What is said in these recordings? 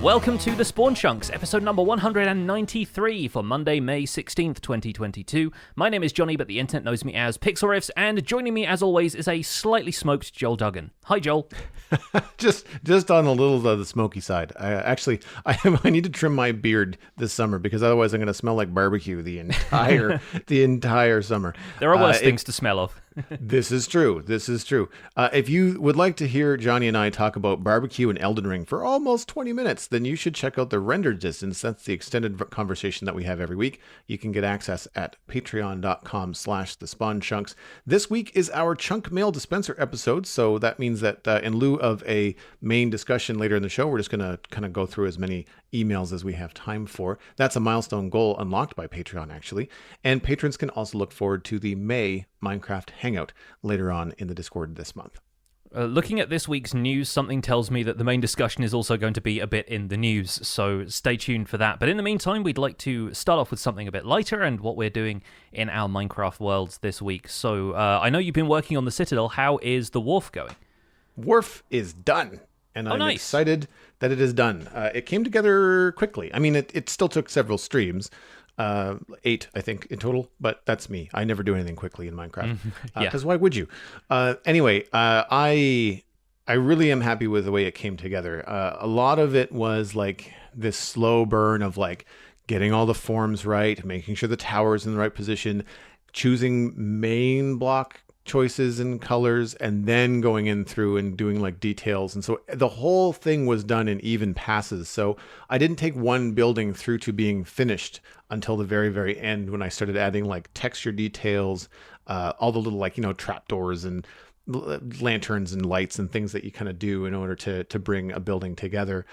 Welcome to the Spawn Chunks, episode number 193 for Monday, May 16th, 2022. My name is Johnny, but the internet knows me as Pixel Riffs, and joining me as always is a slightly smoked Joel Duggan. Hi, Joel. just on a little of the smoky side. I need to trim my beard this summer because otherwise I'm going to smell like barbecue the entire summer. There are worse things to smell of. This is true. If you would like to hear Johnny and I talk about barbecue and Elden Ring for almost 20 minutes, then you should check out the rendered distance. That's the extended conversation that we have every week. You can get access at patreon.com/thespawnchunks. This week is our chunk mail dispenser episode, so that means that in lieu of a main discussion later in the show, we're just going to kind of go through as many emails as we have time for. That's a milestone goal unlocked by Patreon, actually. And patrons can also look forward to the May Minecraft Hangout later on in the Discord this month. Looking at this week's news, something tells me that the main discussion is also going to be a bit in the news, so stay tuned for that. But in the meantime, we'd like to start off with something a bit lighter and what we're doing in our Minecraft worlds this week. So I know you've been working on the Citadel. How is the Wharf going? Wharf is done, and I'm excited that it is done. It came together quickly. I mean, it still took several streams. 8, I think, in total, but that's me. I never do anything quickly in Minecraft. Because why would you? Anyway, I really am happy with the way it came together. A lot of it was like this slow burn of like getting all the forms right, making sure the tower's in the right position, choosing main block choices and colors, and then going in through and doing like details. And so the whole thing was done in even passes. So I didn't take one building through to being finished until the very, very end, when I started adding like texture details, all the little like, trapdoors and lanterns and lights and things that you kind of do in order to bring a building together.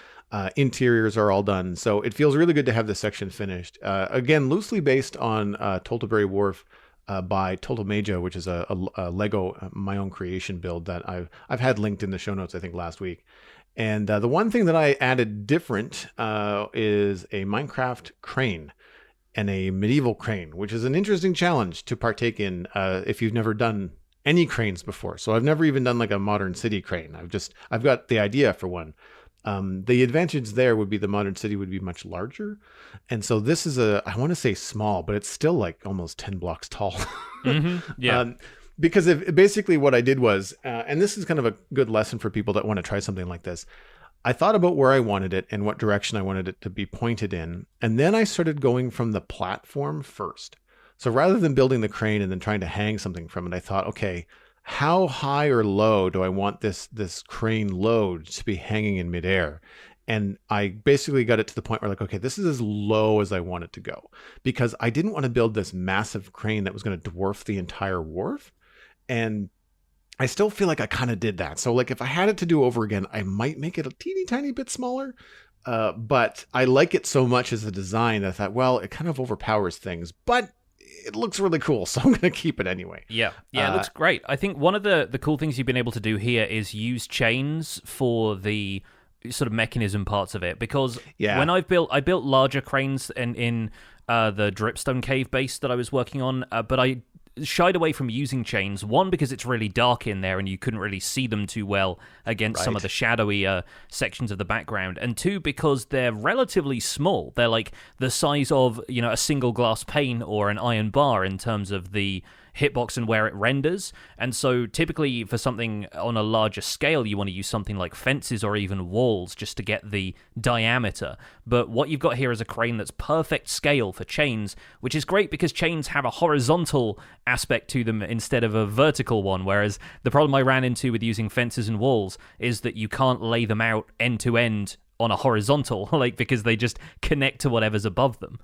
Interiors are all done. So it feels really good to have this section finished. Again, loosely based on Tolteberry Wharf, by Total Maja, which is a Lego my own creation build that I've had linked in the show notes, I think, last week. And the one thing that I added different is a Minecraft crane and a medieval crane, which is an interesting challenge to partake in if you've never done any cranes before. So I've never even done like a modern city crane. I've got the idea for one. The advantage there would be the modern city would be much larger. And so this is I want to say small, but it's still like almost 10 blocks tall. Mm-hmm. Yeah. Because basically what I did was, and this is kind of a good lesson for people that want to try something like this. I thought about where I wanted it and what direction I wanted it to be pointed in. And then I started going from the platform first. So rather than building the crane and then trying to hang something from it, I thought, okay, how high or low do I want this crane load to be hanging in midair? And I basically got it to the point where like, okay, this is as low as I want it to go, because I didn't want to build this massive crane that was going to dwarf the entire wharf. And I still feel like I kind of did that. So like if I had it to do over again, I might make it a teeny tiny bit smaller. But I like it so much as a design that I thought, well, it kind of overpowers things, but it looks really cool, so I'm going to keep it anyway. Yeah, it looks great. I think one of the cool things you've been able to do here is use chains for the sort of mechanism parts of it, because when I built larger cranes in the dripstone cave base that I was working on, but I shied away from using chains. One, because it's really dark in there and you couldn't really see them too well against some of the shadowy sections of the background, and two, because they're relatively small. They're like the size of a single glass pane or an iron bar in terms of the hitbox and where it renders. And so typically for something on a larger scale, you want to use something like fences or even walls just to get the diameter. But what you've got here is a crane that's perfect scale for chains, which is great because chains have a horizontal aspect to them instead of a vertical one, whereas the problem I ran into with using fences and walls is that you can't lay them out end to end on a horizontal, because they just connect to whatever's above them.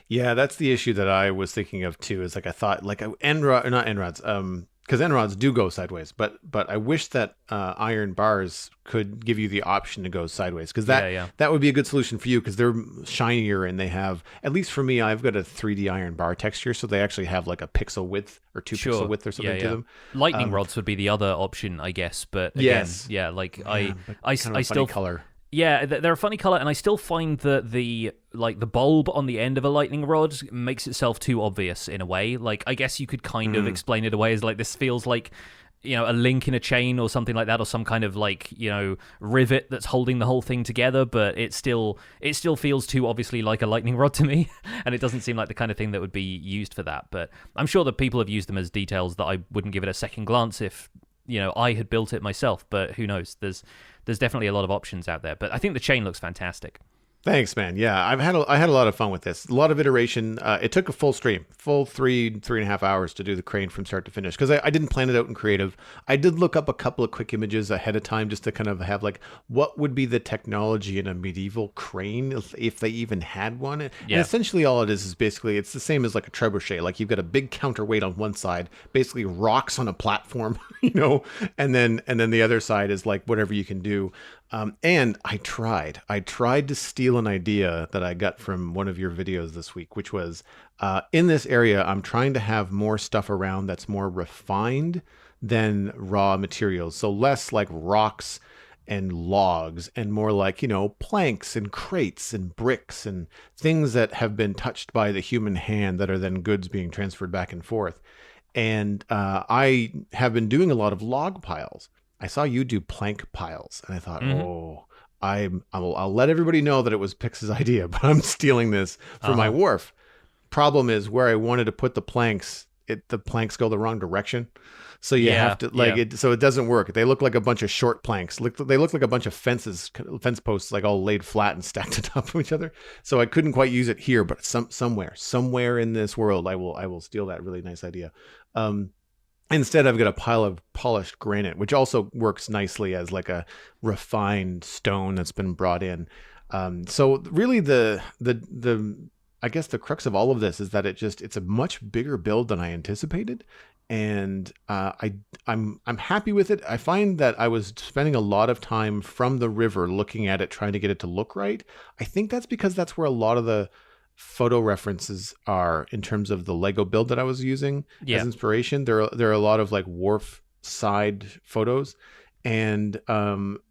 Yeah, that's the issue that I was thinking of too. Is like I thought like end rod, not end rods, because end rods do go sideways. But I wish that iron bars could give you the option to go sideways, because that would be a good solution for you, because they're shinier and they have, at least for me, I've got a 3D iron bar texture, so they actually have like a pixel width or 2 pixel width or something to them. Lightning rods would be the other option, I guess. But again, I still color. Yeah, they're a funny color, and I still find that the bulb on the end of a lightning rod makes itself too obvious in a way. Like, I guess you could kind of explain it away as like, this feels like a link in a chain or something like that, or some kind of like rivet that's holding the whole thing together, but it still feels too obviously like a lightning rod to me, and it doesn't seem like the kind of thing that would be used for that. But I'm sure that people have used them as details that I wouldn't give it a second glance if I had built it myself. But who knows? There's definitely a lot of options out there, but I think the chain looks fantastic. Thanks, man. Yeah, I had a lot of fun with this. A lot of iteration. It took a full stream, full 3.5 hours to do the crane from start to finish, because I didn't plan it out in creative. I did look up a couple of quick images ahead of time just to kind of have like, what would be the technology in a medieval crane if they even had one. And essentially all it is basically, it's the same as like a trebuchet. Like you've got a big counterweight on one side, basically rocks on a platform, and then the other side is like whatever you can do. And I tried to steal an idea that I got from one of your videos this week, which was, in this area, I'm trying to have more stuff around that's more refined than raw materials. So less like rocks and logs and more like, planks and crates and bricks and things that have been touched by the human hand that are then goods being transferred back and forth. And I have been doing a lot of log piles. I saw you do plank piles, and I thought, I'll let everybody know that it was Pix's idea, but I'm stealing this for my wharf. Problem is, where I wanted to put the planks, the planks go the wrong direction. So you have to so it doesn't work. They look like a bunch of short planks. They look like a bunch of fence posts, like all laid flat and stacked on top of each other. So I couldn't quite use it here, but somewhere in this world, I will steal that really nice idea. Instead, I've got a pile of polished granite, which also works nicely as like a refined stone that's been brought in. So really I guess the crux of all of this is that it's a much bigger build than I anticipated. And I'm happy with it. I find that I was spending a lot of time from the river looking at it, trying to get it to look right. I think that's because that's where a lot of the photo references are in terms of the Lego build that I was using as inspiration. There are a lot of like wharf side photos. And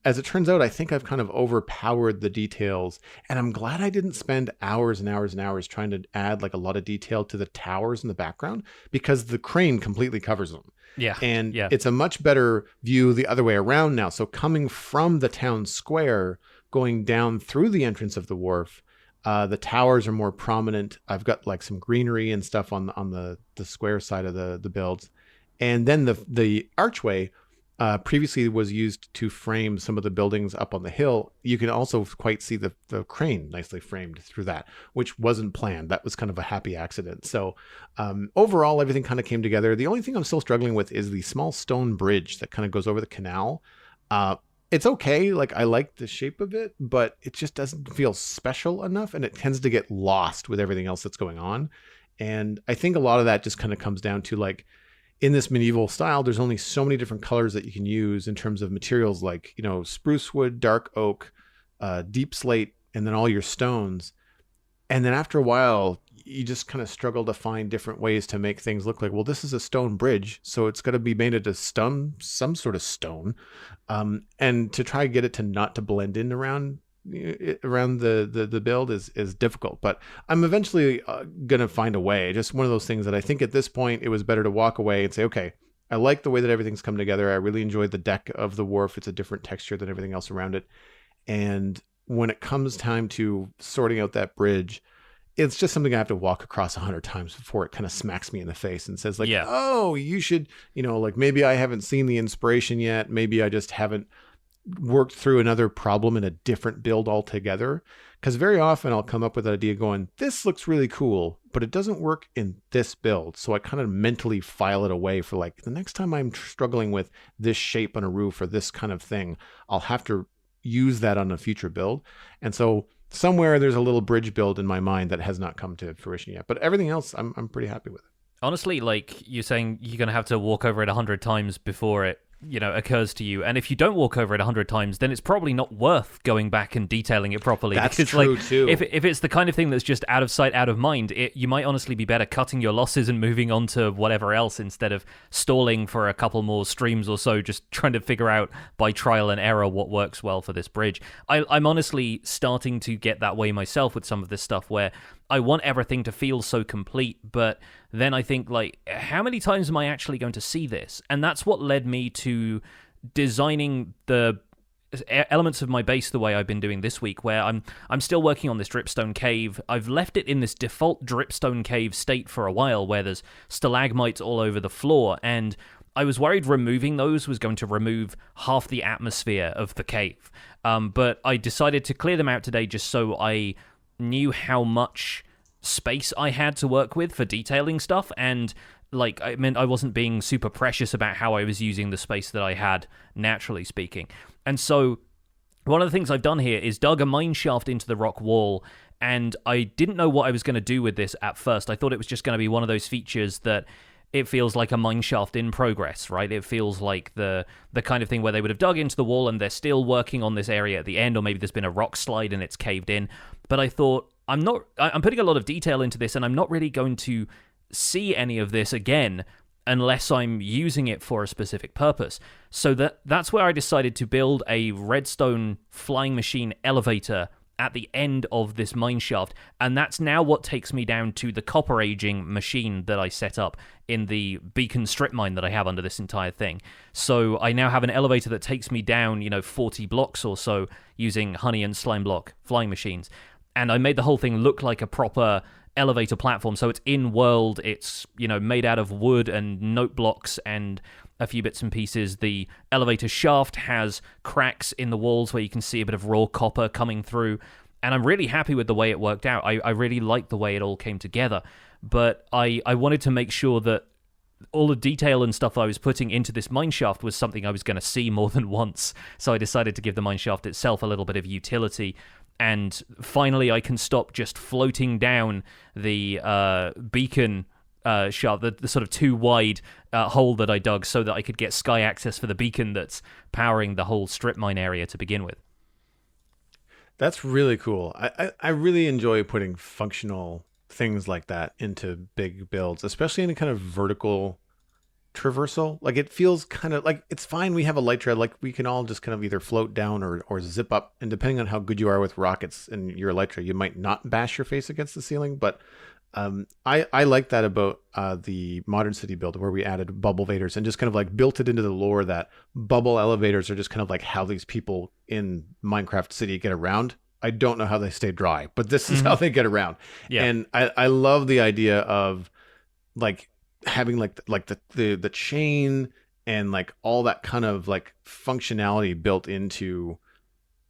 as it turns out, I think I've kind of overpowered the details, and I'm glad I didn't spend hours and hours and hours trying to add like a lot of detail to the towers in the background, because the crane completely covers them. It's a much better view the other way around now. So coming from the town square, going down through the entrance of the wharf, the towers are more prominent. I've got like some greenery and stuff on the square side of the builds. And then the archway previously was used to frame some of the buildings up on the hill. You can also quite see the crane nicely framed through that, which wasn't planned. That was kind of a happy accident. So overall, everything kind of came together. The only thing I'm still struggling with is the small stone bridge that kind of goes over the canal. It's okay. Like, I like the shape of it, but it just doesn't feel special enough, and it tends to get lost with everything else that's going on. And I think a lot of that just kind of comes down to, like, in this medieval style, there's only so many different colors that you can use in terms of materials, like, spruce wood, dark oak, deep slate, and then all your stones. And then after a while, you just kind of struggle to find different ways to make things look like, well, this is a stone bridge, so it's got to be made into some sort of stone. And to try to get it to not to blend in around the build is difficult, but I'm eventually going to find a way. Just one of those things that I think at this point, it was better to walk away and say, okay, I like the way that everything's come together. I really enjoyed the deck of the wharf. It's a different texture than everything else around it. And when it comes time to sorting out that bridge, it's just something I have to walk across 100 times before it kind of smacks me in the face and says, like, oh, you should, like, maybe I haven't seen the inspiration yet. Maybe I just haven't worked through another problem in a different build altogether. Because very often I'll come up with an idea going, this looks really cool, but it doesn't work in this build. So I kind of mentally file it away for, like, the next time I'm struggling with this shape on a roof or this kind of thing, I'll have to use that on a future build. And so somewhere there's a little bridge build in my mind that has not come to fruition yet, but everything else I'm pretty happy with. Honestly, like, you're saying you're going to have to walk over it 100 times before it occurs to you. And if you don't walk over it 100 times, then it's probably not worth going back and detailing it properly. That's true, too. If it's the kind of thing that's just out of sight, out of mind, you might honestly be better cutting your losses and moving on to whatever else instead of stalling for a couple more streams or so, just trying to figure out by trial and error what works well for this bridge. I'm honestly starting to get that way myself with some of this stuff, where I want everything to feel so complete, but then I think, like, how many times am I actually going to see this? And that's what led me to designing the elements of my base the way I've been doing this week, where I'm still working on this dripstone cave. I've left it in this default dripstone cave state for a while, where there's stalagmites all over the floor, and I was worried removing those was going to remove half the atmosphere of the cave. But I decided to clear them out today just so I knew how much space I had to work with for detailing stuff, and like, I meant I wasn't being super precious about how I was using the space that I had, naturally speaking. And so one of the things I've done here is dug a mine shaft into the rock wall, and I didn't know what I was going to do with this at first. I thought it was just going to be one of those features that it feels like a mine shaft in progress, right? It feels like the kind of thing where they would have dug into the wall and they're still working on this area at the end, or maybe there's been a rock slide and it's caved in. But I thought, I'm putting a lot of detail into this, and I'm not really going to see any of this again unless I'm using it for a specific purpose. So that's where I decided to build a redstone flying machine elevator at the end of this mine shaft, and that's now what takes me down to the copper aging machine that I set up in the beacon strip mine that I have under this entire thing. So I now have an elevator that takes me down, 40 blocks or so using honey and slime block flying machines, and I made the whole thing look like a proper elevator platform. So it's in world, it's made out of wood and note blocks and a few bits and pieces. The elevator shaft has cracks in the walls where you can see a bit of raw copper coming through, and I'm really happy with the way it worked out. I really liked the way it all came together, but I wanted to make sure that all the detail and stuff I was putting into this mine shaft was something I was going to see more than once, so I decided to give the mine shaft itself a little bit of utility. And finally, I can stop just floating down the beacon shaft, the sort of too wide hole that I dug, so that I could get sky access for the beacon that's powering the whole strip mine area to begin with. That's really cool. I really enjoy putting functional things like that into big builds, especially in a kind of vertical traversal. Like, it feels kind of like it's fine. We have a light trail, like we can all just kind of either float down or zip up, and depending on how good you are with rockets and your light trail, you might not bash your face against the ceiling. But I like that about the modern city build, where we added bubble elevators and just kind of like built it into the lore that bubble elevators are just kind of like how these people in Minecraft City get around. I don't know how they stay dry, but this is how they get around. Yeah. And I love the idea of like having like the chain and like all that kind of like functionality built into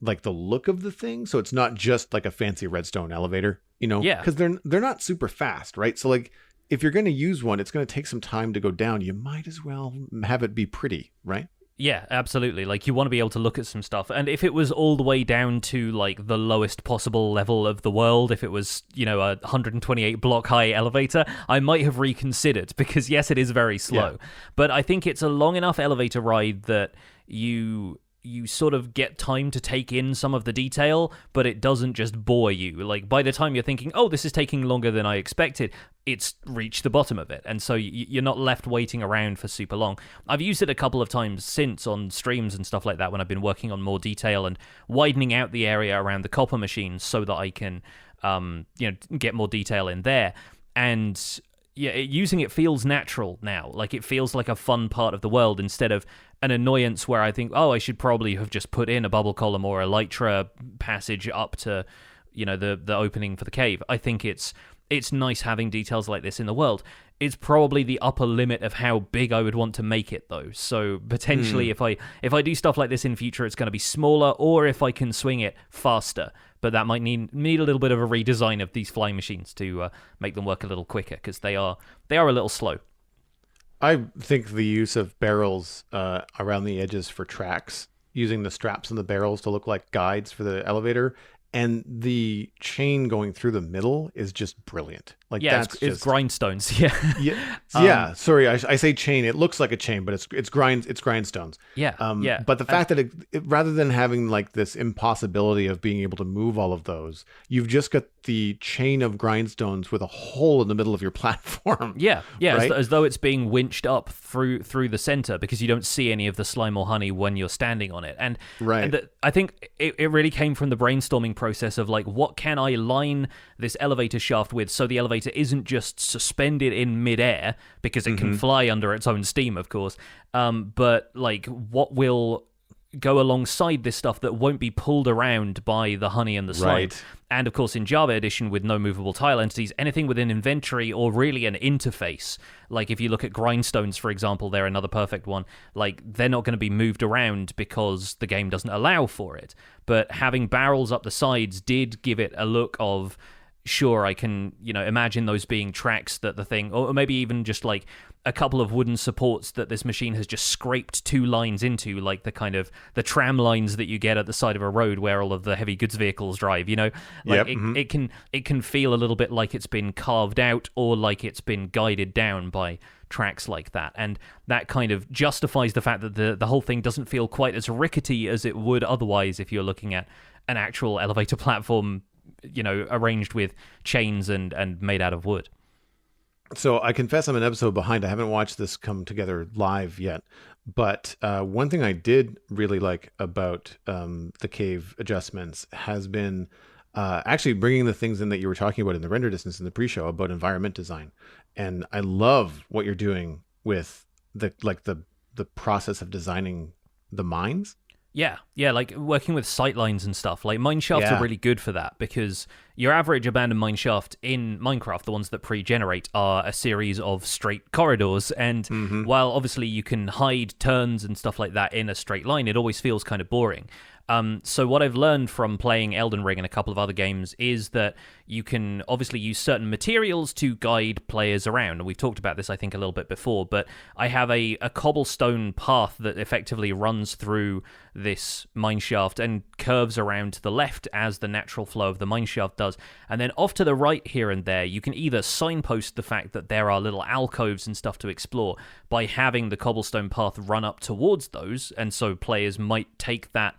like the look of the thing. So it's not just like a fancy redstone elevator, because they're not super fast, right? So like if you're going to use one, it's going to take some time to go down. You might as well have it be pretty, right? Yeah, absolutely. Like, you want to be able to look at some stuff. And if it was all the way down to, like, the lowest possible level of the world, if it was, a 128 block high elevator, I might have reconsidered, because yes, it is very slow. Yeah. But I think it's a long enough elevator ride that you sort of get time to take in some of the detail, but it doesn't just bore you. Like, by the time you're thinking, oh, this is taking longer than I expected, it's reached the bottom of it. And so you're not left waiting around for super long. I've used it a couple of times since on streams and stuff like that, when I've been working on more detail and widening out the area around the copper machines so that I can, get more detail in there. And yeah, using it feels natural now. Like, it feels like a fun part of the world instead of an annoyance where I think, oh, I should probably have just put in a bubble column or a elytra passage up to, the opening for the cave. I think it's nice having details like this in the world. It's probably the upper limit of how big I would want to make it, though. So potentially, if I do stuff like this in future, it's going to be smaller, or if I can swing it faster. But that might need a little bit of a redesign of these flying machines to make them work a little quicker, because they are a little slow. I think the use of barrels around the edges for tracks, using the straps and the barrels to look like guides for the elevator, and the chain going through the middle is just brilliant. Like it's grindstones. Yeah. Sorry, I say chain. It looks like a chain, but it's grindstones. Yeah. But the fact that it, rather than having like this impossibility of being able to move all of those, you've just got the chain of grindstones with a hole in the middle of your platform. Yeah. Right? As though it's being winched up through the center, because you don't see any of the slime or honey when you're standing on it. And I think it really came from the brainstorming process of like, what can I line this elevator shaft with so the elevator isn't just suspended in midair, because it can fly under its own steam, of course, but like what will go alongside this stuff that won't be pulled around by the honey and the slime. Right. And of course, in Java Edition, with no movable tile entities, anything with an inventory or really an interface, like if you look at grindstones, for example, they're another perfect one. Like, they're not going to be moved around because the game doesn't allow for it. But having barrels up the sides did give it a look of, sure, I can, imagine those being tracks that the thing, or maybe even just like a couple of wooden supports that this machine has just scraped two lines into, like the kind of the tram lines that you get at the side of a road where all of the heavy goods vehicles drive, it can feel a little bit like it's been carved out or like it's been guided down by tracks like that. And that kind of justifies the fact that the whole thing doesn't feel quite as rickety as it would otherwise if you're looking at an actual elevator platform, arranged with chains and made out of wood. So I confess I'm an episode behind. I haven't watched this come together live yet. But one thing I did really like about the cave adjustments has been actually bringing the things in that you were talking about in the render distance in the pre-show about environment design. And I love what you're doing with the process of designing the mines. Yeah, like working with sightlines and stuff. Like mine shafts are really good for that, because your average abandoned mine shaft in Minecraft, the ones that pre-generate, are a series of straight corridors. And while obviously you can hide turns and stuff like that in a straight line, it always feels kind of boring. So what I've learned from playing Elden Ring and a couple of other games is that you can obviously use certain materials to guide players around. And we've talked about this, I think, a little bit before, but I have a cobblestone path that effectively runs through this mineshaft and curves around to the left as the natural flow of the mineshaft does. And then off to the right here and there, you can either signpost the fact that there are little alcoves and stuff to explore by having the cobblestone path run up towards those. And so players might take that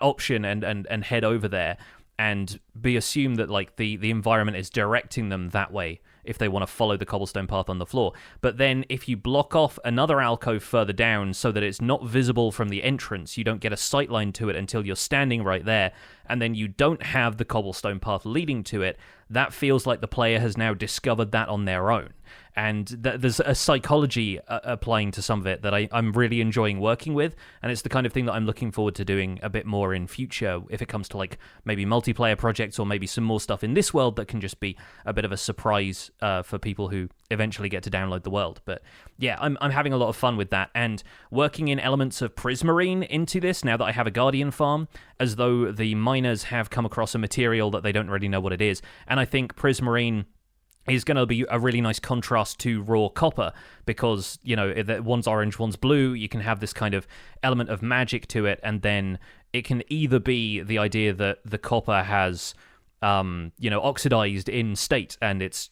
option and head over there and be assumed that like the environment is directing them that way if they want to follow the cobblestone path on the floor. But then if you block off another alcove further down so that it's not visible from the entrance, you don't get a sight line to it until you're standing right there, and then you don't have the cobblestone path leading to it, that feels like the player has now discovered that on their own. And there's a psychology applying to some of it that I'm really enjoying working with, and it's the kind of thing that I'm looking forward to doing a bit more in future if it comes to like maybe multiplayer projects or maybe some more stuff in this world that can just be a bit of a surprise for people who eventually get to download the world. But yeah, I'm having a lot of fun with that, and working in elements of prismarine into this now that I have a Guardian farm, as though the miners have come across a material that they don't really know what it is. And I think prismarine is going to be a really nice contrast to raw copper, because, one's orange, one's blue. You can have this kind of element of magic to it, and then it can either be the idea that the copper has, oxidized in state, and it's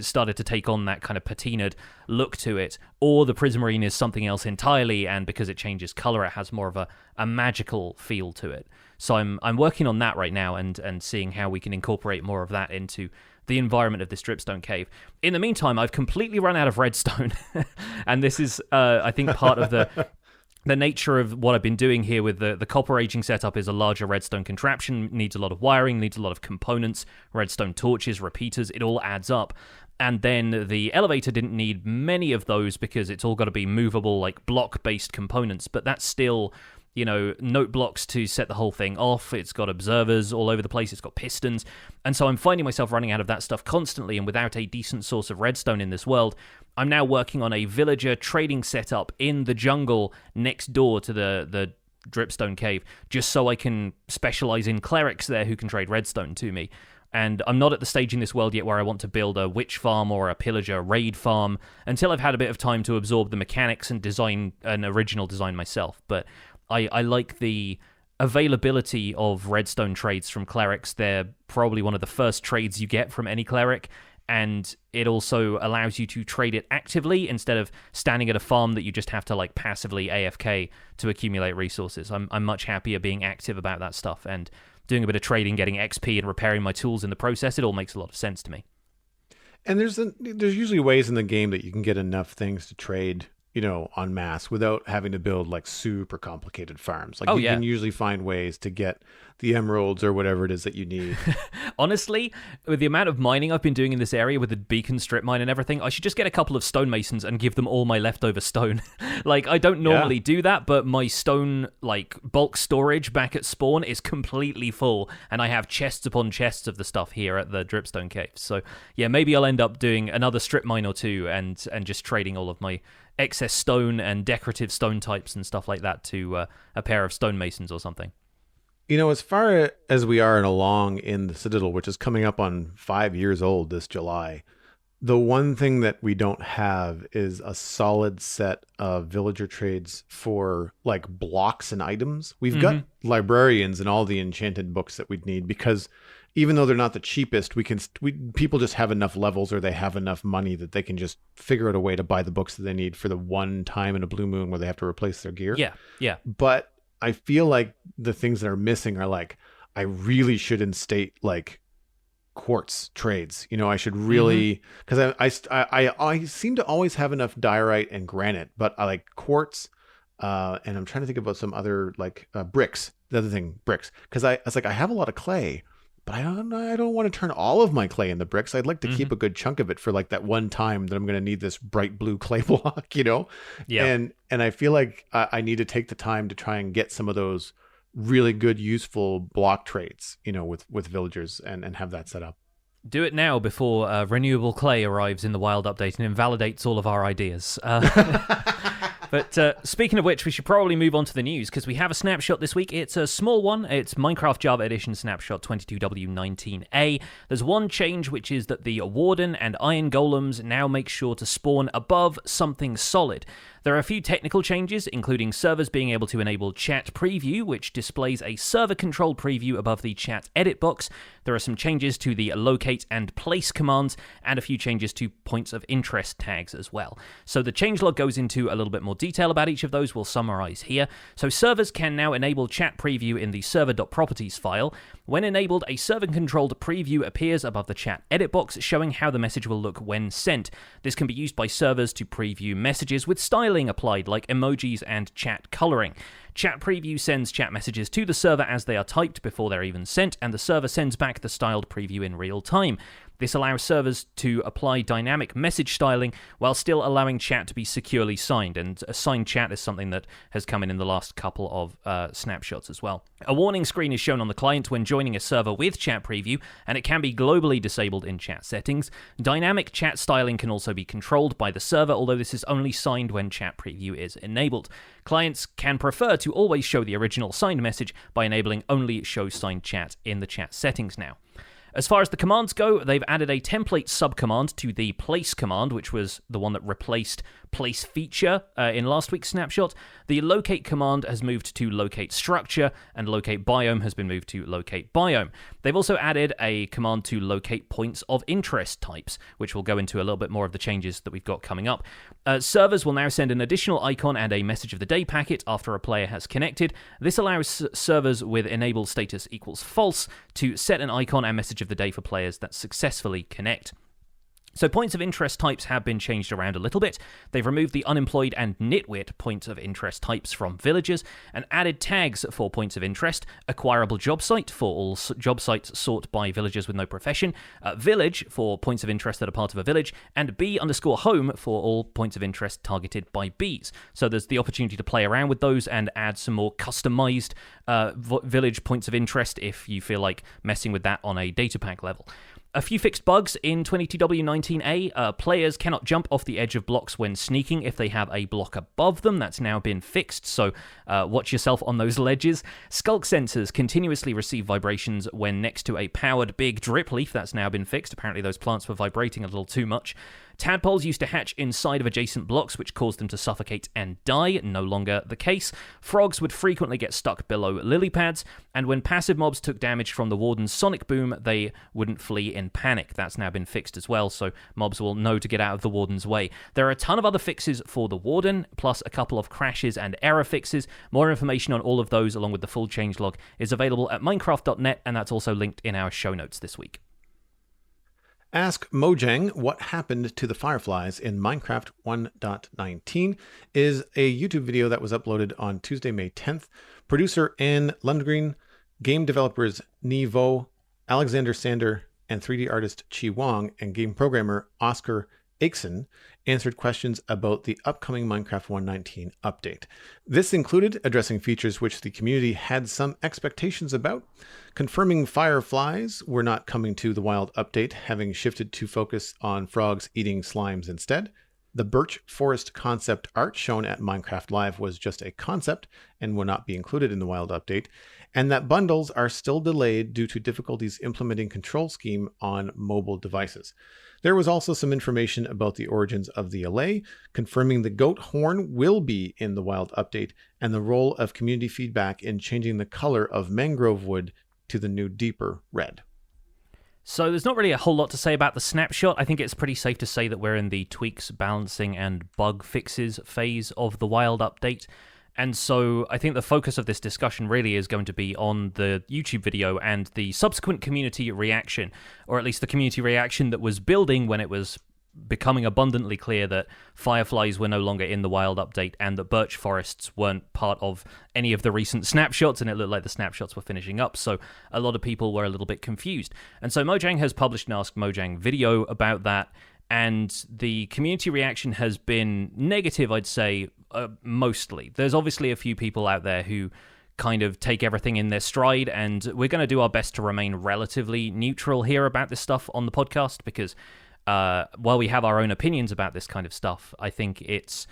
started to take on that kind of patinaed look to it, or the prismarine is something else entirely, and because it changes color, it has more of a magical feel to it. So I'm working on that right now and seeing how we can incorporate more of that into the environment of this dripstone cave. In the meantime, I've completely run out of redstone, and this is, I think, part of the nature of what I've been doing here with the copper aging setup is a larger redstone contraption, needs a lot of wiring, needs a lot of components, redstone torches, repeaters, it all adds up. And then the elevator didn't need many of those because it's all got to be movable, like block-based components, but that's still, note blocks to set the whole thing off. It's got observers all over the place. It's got pistons. And so I'm finding myself running out of that stuff constantly, and without a decent source of redstone in this world, I'm now working on a villager trading setup in the jungle next door to the dripstone cave, just so I can specialize in clerics there who can trade redstone to me. And I'm not at the stage in this world yet where I want to build a witch farm or a pillager raid farm until I've had a bit of time to absorb the mechanics and design an original design myself. But I like the availability of redstone trades from clerics. They're probably one of the first trades you get from any cleric, and it also allows you to trade it actively instead of standing at a farm that you just have to like passively AFK to accumulate resources. I'm much happier being active about that stuff and doing a bit of trading, getting XP, and repairing my tools in the process. It all makes a lot of sense to me. And there's usually ways in the game that you can get enough things to trade, en masse without having to build like super complicated farms. Like you can usually find ways to get the emeralds or whatever it is that you need. Honestly, with the amount of mining I've been doing in this area with the beacon strip mine and everything, I should just get a couple of stonemasons and give them all my leftover stone. Like, I don't normally do that, but my stone, like, bulk storage back at spawn is completely full, and I have chests upon chests of the stuff here at the Dripstone Caves. So, yeah, maybe I'll end up doing another strip mine or two and just trading all of my excess stone and decorative stone types and stuff like that to a pair of stonemasons or something. As far as we are along in the Citadel, which is coming up on 5 years old this July, the one thing that we don't have is a solid set of villager trades for like blocks and items. We've got librarians and all the enchanted books that we'd need, because even though they're not the cheapest, people just have enough levels or they have enough money that they can just figure out a way to buy the books that they need for the one time in a blue moon where they have to replace their gear. Yeah. But I feel like the things that are missing are like, I really should instate like quartz trades. I should really, because I seem to always have enough diorite and granite, but I like quartz, and I'm trying to think about some other like bricks. The other thing, bricks, because I was like, I have a lot of clay, but I don't want to turn all of my clay into bricks. I'd like to keep a good chunk of it for like that one time that I'm going to need this bright blue clay block, Yeah. And I feel like I need to take the time to try and get some of those really good, useful block trades, with villagers and have that set up. Do it now before renewable clay arrives in the wild update and invalidates all of our ideas. But speaking of which, we should probably move on to the news, because we have a snapshot this week. It's a small one. It's Minecraft Java Edition Snapshot 22W19A. There's one change, which is that the Warden and Iron Golems now make sure to spawn above something solid. There are a few technical changes, including servers being able to enable chat preview, which displays a server-controlled preview above the chat edit box. There are some changes to the locate and place commands, and a few changes to points of interest tags as well. So the changelog goes into a little bit more detail about each of those. We'll summarize here. So servers can now enable chat preview in the server.properties file. When enabled, a server-controlled preview appears above the chat edit box, showing how the message will look when sent. This can be used by servers to preview messages with styling applied, like emojis and chat coloring. Chat preview sends chat messages to the server as they are typed before they're even sent, and the server sends back the styled preview in real time. This allows servers to apply dynamic message styling while still allowing chat to be securely signed, and a signed chat is something that has come in the last couple of snapshots as well. A warning screen is shown on the client when joining a server with chat preview, and it can be globally disabled in chat settings. Dynamic chat styling can also be controlled by the server, although this is only signed when chat preview is enabled. Clients can prefer to always show the original signed message by enabling only show signed chat in the chat settings now. As far as the commands go, they've added a template subcommand to the place command, which was the one that replaced place feature in last week's snapshot. The locate command has moved to locate structure, and locate biome has been moved to locate biome. They've also added a command to locate points of interest types, which will go into a little bit more of the changes that we've got coming up. Servers will now send an additional icon and a message of the day packet after a player has connected. This allows servers with enable status equals false to set an icon and message of the day for players that successfully connect. So points of interest types have been changed around a little bit. They've removed the unemployed and nitwit points of interest types from villagers and added tags for points of interest, acquirable job site for all job sites sought by villagers with no profession, village for points of interest that are part of a village, and bee_home for all points of interest targeted by bees. So there's the opportunity to play around with those and add some more customized village points of interest if you feel like messing with that on a data pack level. A few fixed bugs in 22W19A. Players cannot jump off the edge of blocks when sneaking if they have a block above them. That's now been fixed, so watch yourself on those ledges. Skulk sensors continuously receive vibrations when next to a powered big drip leaf. That's now been fixed. Apparently those plants were vibrating a little too much. Tadpoles used to hatch inside of adjacent blocks, which caused them to suffocate and die. No longer the case. Frogs would frequently get stuck below lily pads, and when passive mobs took damage from the Warden's sonic boom, they wouldn't flee in panic. That's now been fixed as well, so mobs will know to get out of the Warden's way. There are a ton of other fixes for the Warden, plus a couple of crashes and error fixes. More information on all of those, along with the full changelog, is available at Minecraft.net, and that's also linked in our show notes this week. Ask Mojang what happened to the fireflies in Minecraft 1.19 is a YouTube video that was uploaded on Tuesday, May 10th. Producer Anne Lundgren, game developers Nevo, Alexander Sander, and 3D artist Chi Wong, and game programmer Oscar Aikson answered questions about the upcoming Minecraft 1.19 update. This included addressing features which the community had some expectations about, confirming fireflies were not coming to the wild update, having shifted to focus on frogs eating slimes instead. The Birch Forest concept art shown at Minecraft Live was just a concept and will not be included in the wild update, and that bundles are still delayed due to difficulties implementing control scheme on mobile devices. There was also some information about the origins of the allay, confirming the goat horn will be in the wild update, and the role of community feedback in changing the color of mangrove wood to the new deeper red. So there's not really a whole lot to say about the snapshot. I think it's pretty safe to say that we're in the tweaks, balancing, and bug fixes phase of the wild update. And so I think the focus of this discussion really is going to be on the YouTube video and the subsequent community reaction, or at least the community reaction that was building when it was becoming abundantly clear that fireflies were no longer in the wild update and that birch forests weren't part of any of the recent snapshots, and it looked like the snapshots were finishing up, so a lot of people were a little bit confused. And so Mojang has published an Ask Mojang video about that, and the community reaction has been negative, I'd say, mostly. There's obviously a few people out there who kind of take everything in their stride, and we're going to do our best to remain relatively neutral here about this stuff on the podcast, because while we have our own opinions about this kind of stuff, I think it's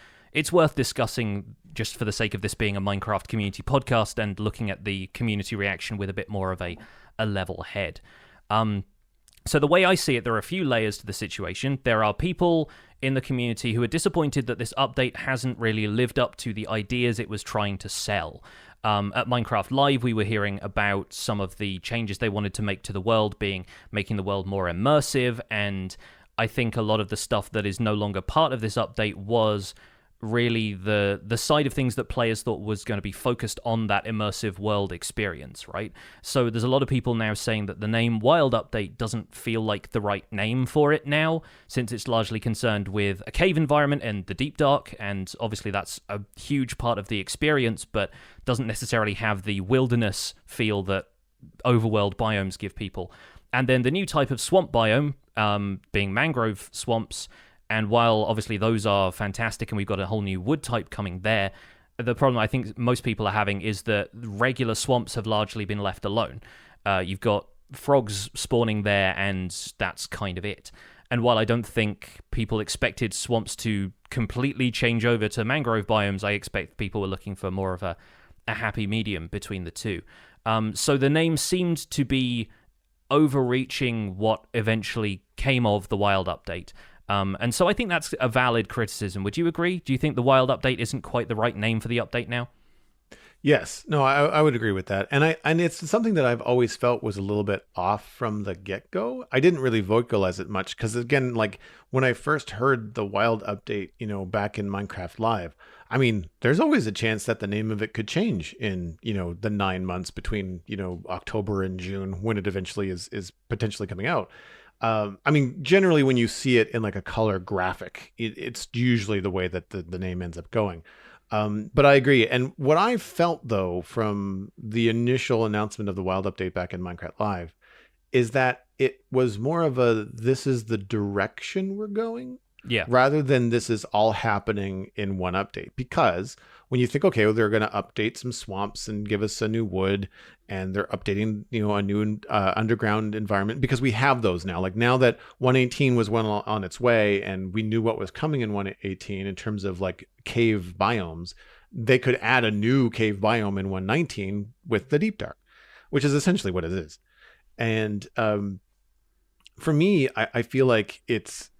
worth discussing just for the sake of this being a Minecraft community podcast and looking at the community reaction with a bit more of a level head. So the way I see it, there are a few layers to the situation. There are people in the community who are disappointed that this update hasn't really lived up to the ideas it was trying to sell. At Minecraft Live, we were hearing about some of the changes they wanted to make to the world, being making the world more immersive, and I think a lot of the stuff that is no longer part of this update was really the side of things that players thought was going to be focused on that immersive world experience, right? So there's a lot of people now saying that the name Wild Update doesn't feel like the right name for it now, since it's largely concerned with a cave environment and the Deep Dark, and obviously that's a huge part of the experience, but doesn't necessarily have the wilderness feel that overworld biomes give people. And then the new type of swamp biome, being mangrove swamps, and while obviously those are fantastic and we've got a whole new wood type coming there, the problem I think most people are having is that regular swamps have largely been left alone. You've got frogs spawning there, and that's kind of it. And while I don't think people expected swamps to completely change over to mangrove biomes, I expect people were looking for more of a happy medium between the two. So the name seemed to be overreaching what eventually came of the Wild Update. And so I think that's a valid criticism. Would you agree? Do you think the Wild Update isn't quite the right name for the update now? Yes. No, I would agree with that. And it's something that I've always felt was a little bit off from the get-go. I didn't really vocalize it much because, again, like when I first heard the Wild Update, back in Minecraft Live, I mean, there's always a chance that the name of it could change in, the 9 months between, October and June when it eventually is potentially coming out. I mean, generally when you see it in like a color graphic, it's usually the way that the name ends up going. But I agree. And what I felt, though, from the initial announcement of the Wild Update back in Minecraft Live is that it was more of this is the direction we're going. Yeah. Rather than this is all happening in one update. Because when you think, okay, well, they're going to update some swamps and give us a new wood, and they're updating, a new underground environment, because we have those now. Like now that 118 was on its way and we knew what was coming in 118 in terms of like cave biomes, they could add a new cave biome in 119 with the Deep Dark, which is essentially what it is. And for me, I feel like it's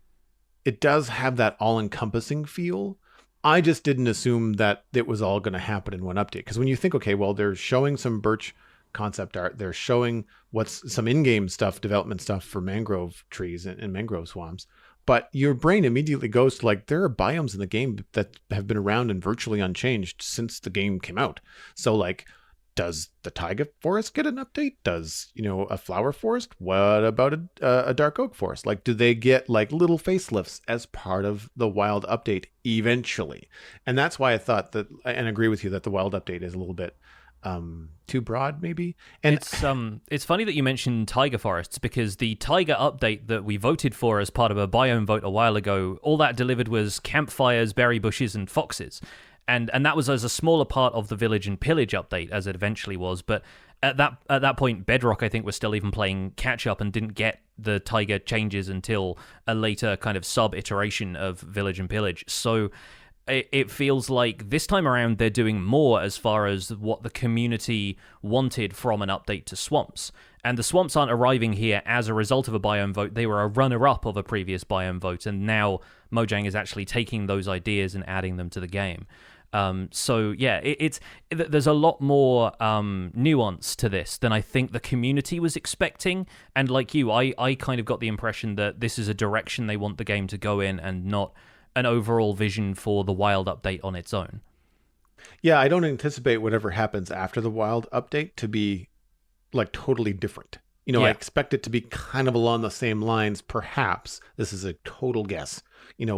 it does have that all-encompassing feel. I just didn't assume that it was all going to happen in one update. Because when you think, okay, well, they're showing some Birch concept art, they're showing what's some in-game stuff, development stuff for mangrove trees and mangrove swamps. But your brain immediately goes to like, there are biomes in the game that have been around and virtually unchanged since the game came out. So like, does the taiga forest get an update? Does, a flower forest? What about a dark oak forest? Like, do they get like little facelifts as part of the wild update eventually? And that's why I thought that, and agree with you, that the wild update is a little bit too broad maybe. And it's funny that you mentioned taiga forests, because the taiga update that we voted for as part of a biome vote a while ago, all that delivered was campfires, berry bushes, and foxes. And that was as a smaller part of the Village and Pillage update as it eventually was. But at that point, Bedrock, I think, was still even playing catch-up and didn't get the taiga changes until a later kind of sub-iteration of Village and Pillage. So it feels like this time around they're doing more as far as what the community wanted from an update to swamps. And the swamps aren't arriving here as a result of a biome vote. They were a runner-up of a previous biome vote, and now Mojang is actually taking those ideas and adding them to the game. So yeah, there's a lot more nuance to this than I think the community was expecting. And like you, I kind of got the impression that this is a direction they want the game to go in, and not an overall vision for the wild update on its own. Yeah, I don't anticipate whatever happens after the wild update to be like totally different. I expect it to be kind of along the same lines. Perhaps this is a total guess,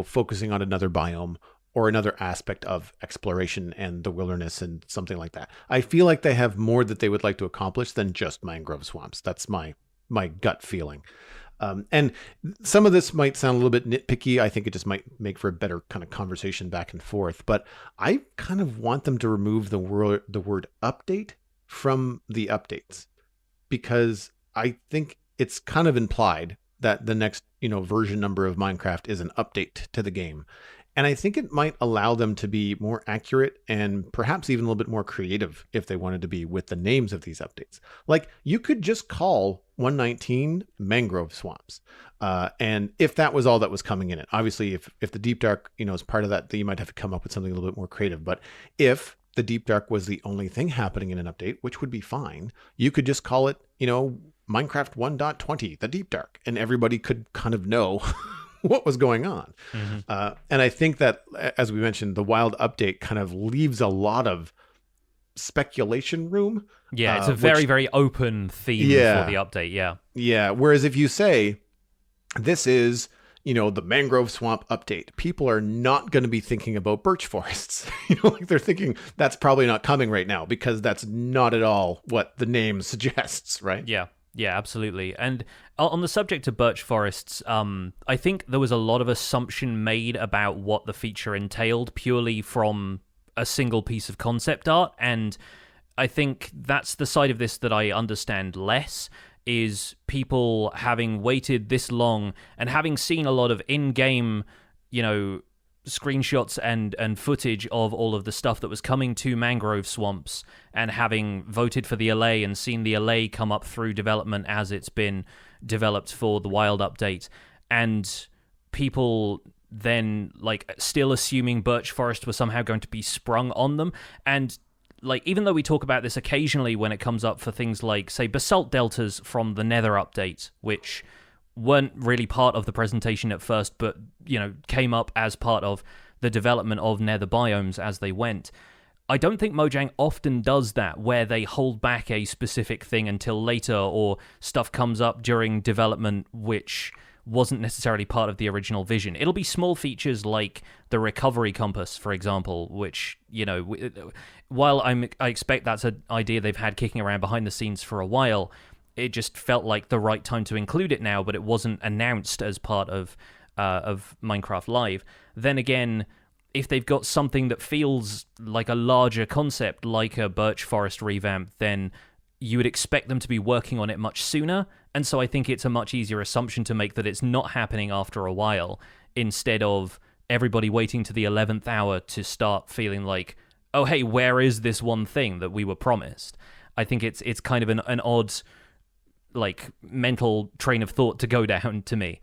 focusing on another biome or another aspect of exploration and the wilderness and something like that. I feel like they have more that they would like to accomplish than just mangrove swamps. That's my gut feeling. And some of this might sound a little bit nitpicky. I think it just might make for a better kind of conversation back and forth. But I kind of want them to remove the word update from the updates, because I think it's kind of implied that the next, version number of Minecraft is an update to the game. And I think it might allow them to be more accurate and perhaps even a little bit more creative if they wanted to be with the names of these updates. Like, you could just call 119 Mangrove Swamps. And if that was all that was coming in it, obviously if the Deep Dark, is part of that, then you might have to come up with something a little bit more creative. But if the Deep Dark was the only thing happening in an update, which would be fine, you could just call it, Minecraft 1.20, the Deep Dark, and everybody could kind of know what was going on. Mm-hmm. And I think that, as we mentioned, the wild update kind of leaves a lot of speculation room. Yeah, it's a very, very open theme for the update. Yeah. Whereas if you say this is, the Mangrove Swamp update, people are not going to be thinking about birch forests. Like, they're thinking that's probably not coming right now, because that's not at all what the name suggests, right? Yeah, absolutely. And on the subject of birch forests, I think there was a lot of assumption made about what the feature entailed purely from a single piece of concept art. And I think that's the side of this that I understand less, is people having waited this long and having seen a lot of in-game, screenshots and footage of all of the stuff that was coming to Mangrove Swamps, and having voted for the LA and seen the LA come up through development as it's been developed for the wild update, and people then still assuming Birch Forest was somehow going to be sprung on them. And even though we talk about this occasionally when it comes up for things like, say, basalt deltas from the Nether update, which weren't really part of the presentation at first, but, came up as part of the development of Nether biomes as they went. I don't think Mojang often does that, where they hold back a specific thing until later, or stuff comes up during development which wasn't necessarily part of the original vision. It'll be small features like the recovery compass, for example, which, while I expect that's an idea they've had kicking around behind the scenes for a while, it just felt like the right time to include it now, but it wasn't announced as part of Minecraft Live. Then again, if they've got something that feels like a larger concept, like a Birch Forest revamp, then you would expect them to be working on it much sooner. And so I think it's a much easier assumption to make that it's not happening after a while, instead of everybody waiting to the 11th hour to start feeling like, oh, hey, where is this one thing that we were promised? I think it's kind of an odd mental train of thought to go down to me.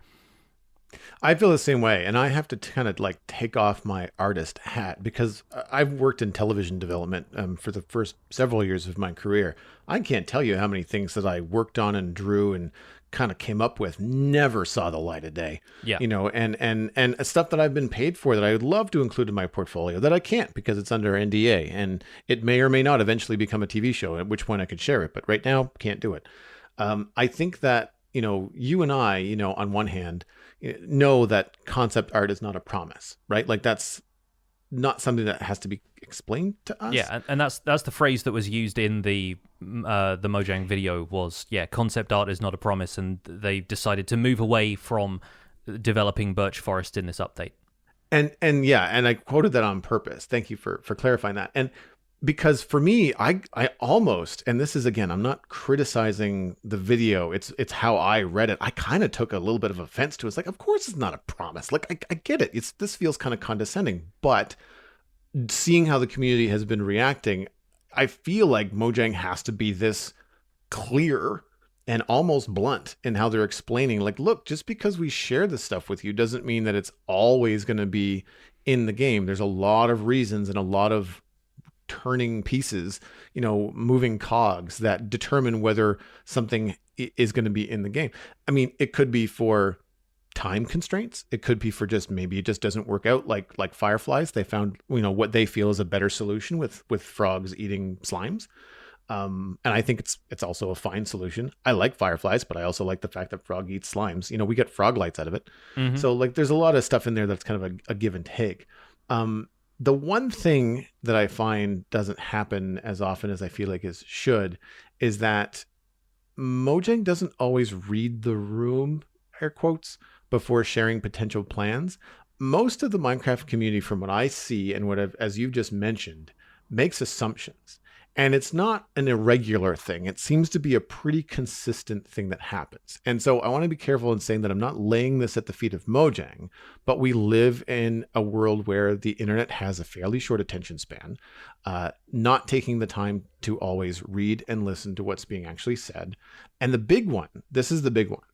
I feel the same way, and I have to kind of like take off my artist hat because I've worked in television development for the first several years of my career. I can't tell you how many things that I worked on and drew and kind of came up with never saw the light of day. Yeah. And stuff that I've been paid for that I would love to include in my portfolio that I can't because it's under NDA, and it may or may not eventually become a TV show, at which point I could share it, but right now can't do it. I think that, you and I, on one hand, know that concept art is not a promise, right? Like that's not something that has to be explained to us. Yeah, and that's the phrase that was used in the Mojang video was, concept art is not a promise, and they decided to move away from developing Birch Forest in this update. And I quoted that on purpose. Thank you for clarifying that. And because for me, I almost, and this is, again, I'm not criticizing the video. It's how I read it. I kind of took a little bit of offense to it. It's like, of course it's not a promise. Like, I get it. This feels kind of condescending, but seeing how the community has been reacting, I feel like Mojang has to be this clear and almost blunt in how they're explaining, like, look, just because we share this stuff with you doesn't mean that it's always going to be in the game. There's a lot of reasons and a lot of turning pieces, moving cogs that determine whether something is going to be in the game. I mean, it could be for time constraints. It could be for just maybe it just doesn't work out like fireflies. They found, what they feel is a better solution with frogs eating slimes. And I think it's also a fine solution. I like fireflies, but I also like the fact that frog eats slimes. We get frog lights out of it. Mm-hmm. So like there's a lot of stuff in there that's kind of a give and take. The one thing that I find doesn't happen as often as I feel like it should is that Mojang doesn't always read the room, air quotes, before sharing potential plans. Most of the Minecraft community, from what I see and what as you've just mentioned, makes assumptions. And it's not an irregular thing. It seems to be a pretty consistent thing that happens. And so I want to be careful in saying that I'm not laying this at the feet of Mojang, but we live in a world where the internet has a fairly short attention span, not taking the time to always read and listen to what's being actually said. And the big one, this is the big one,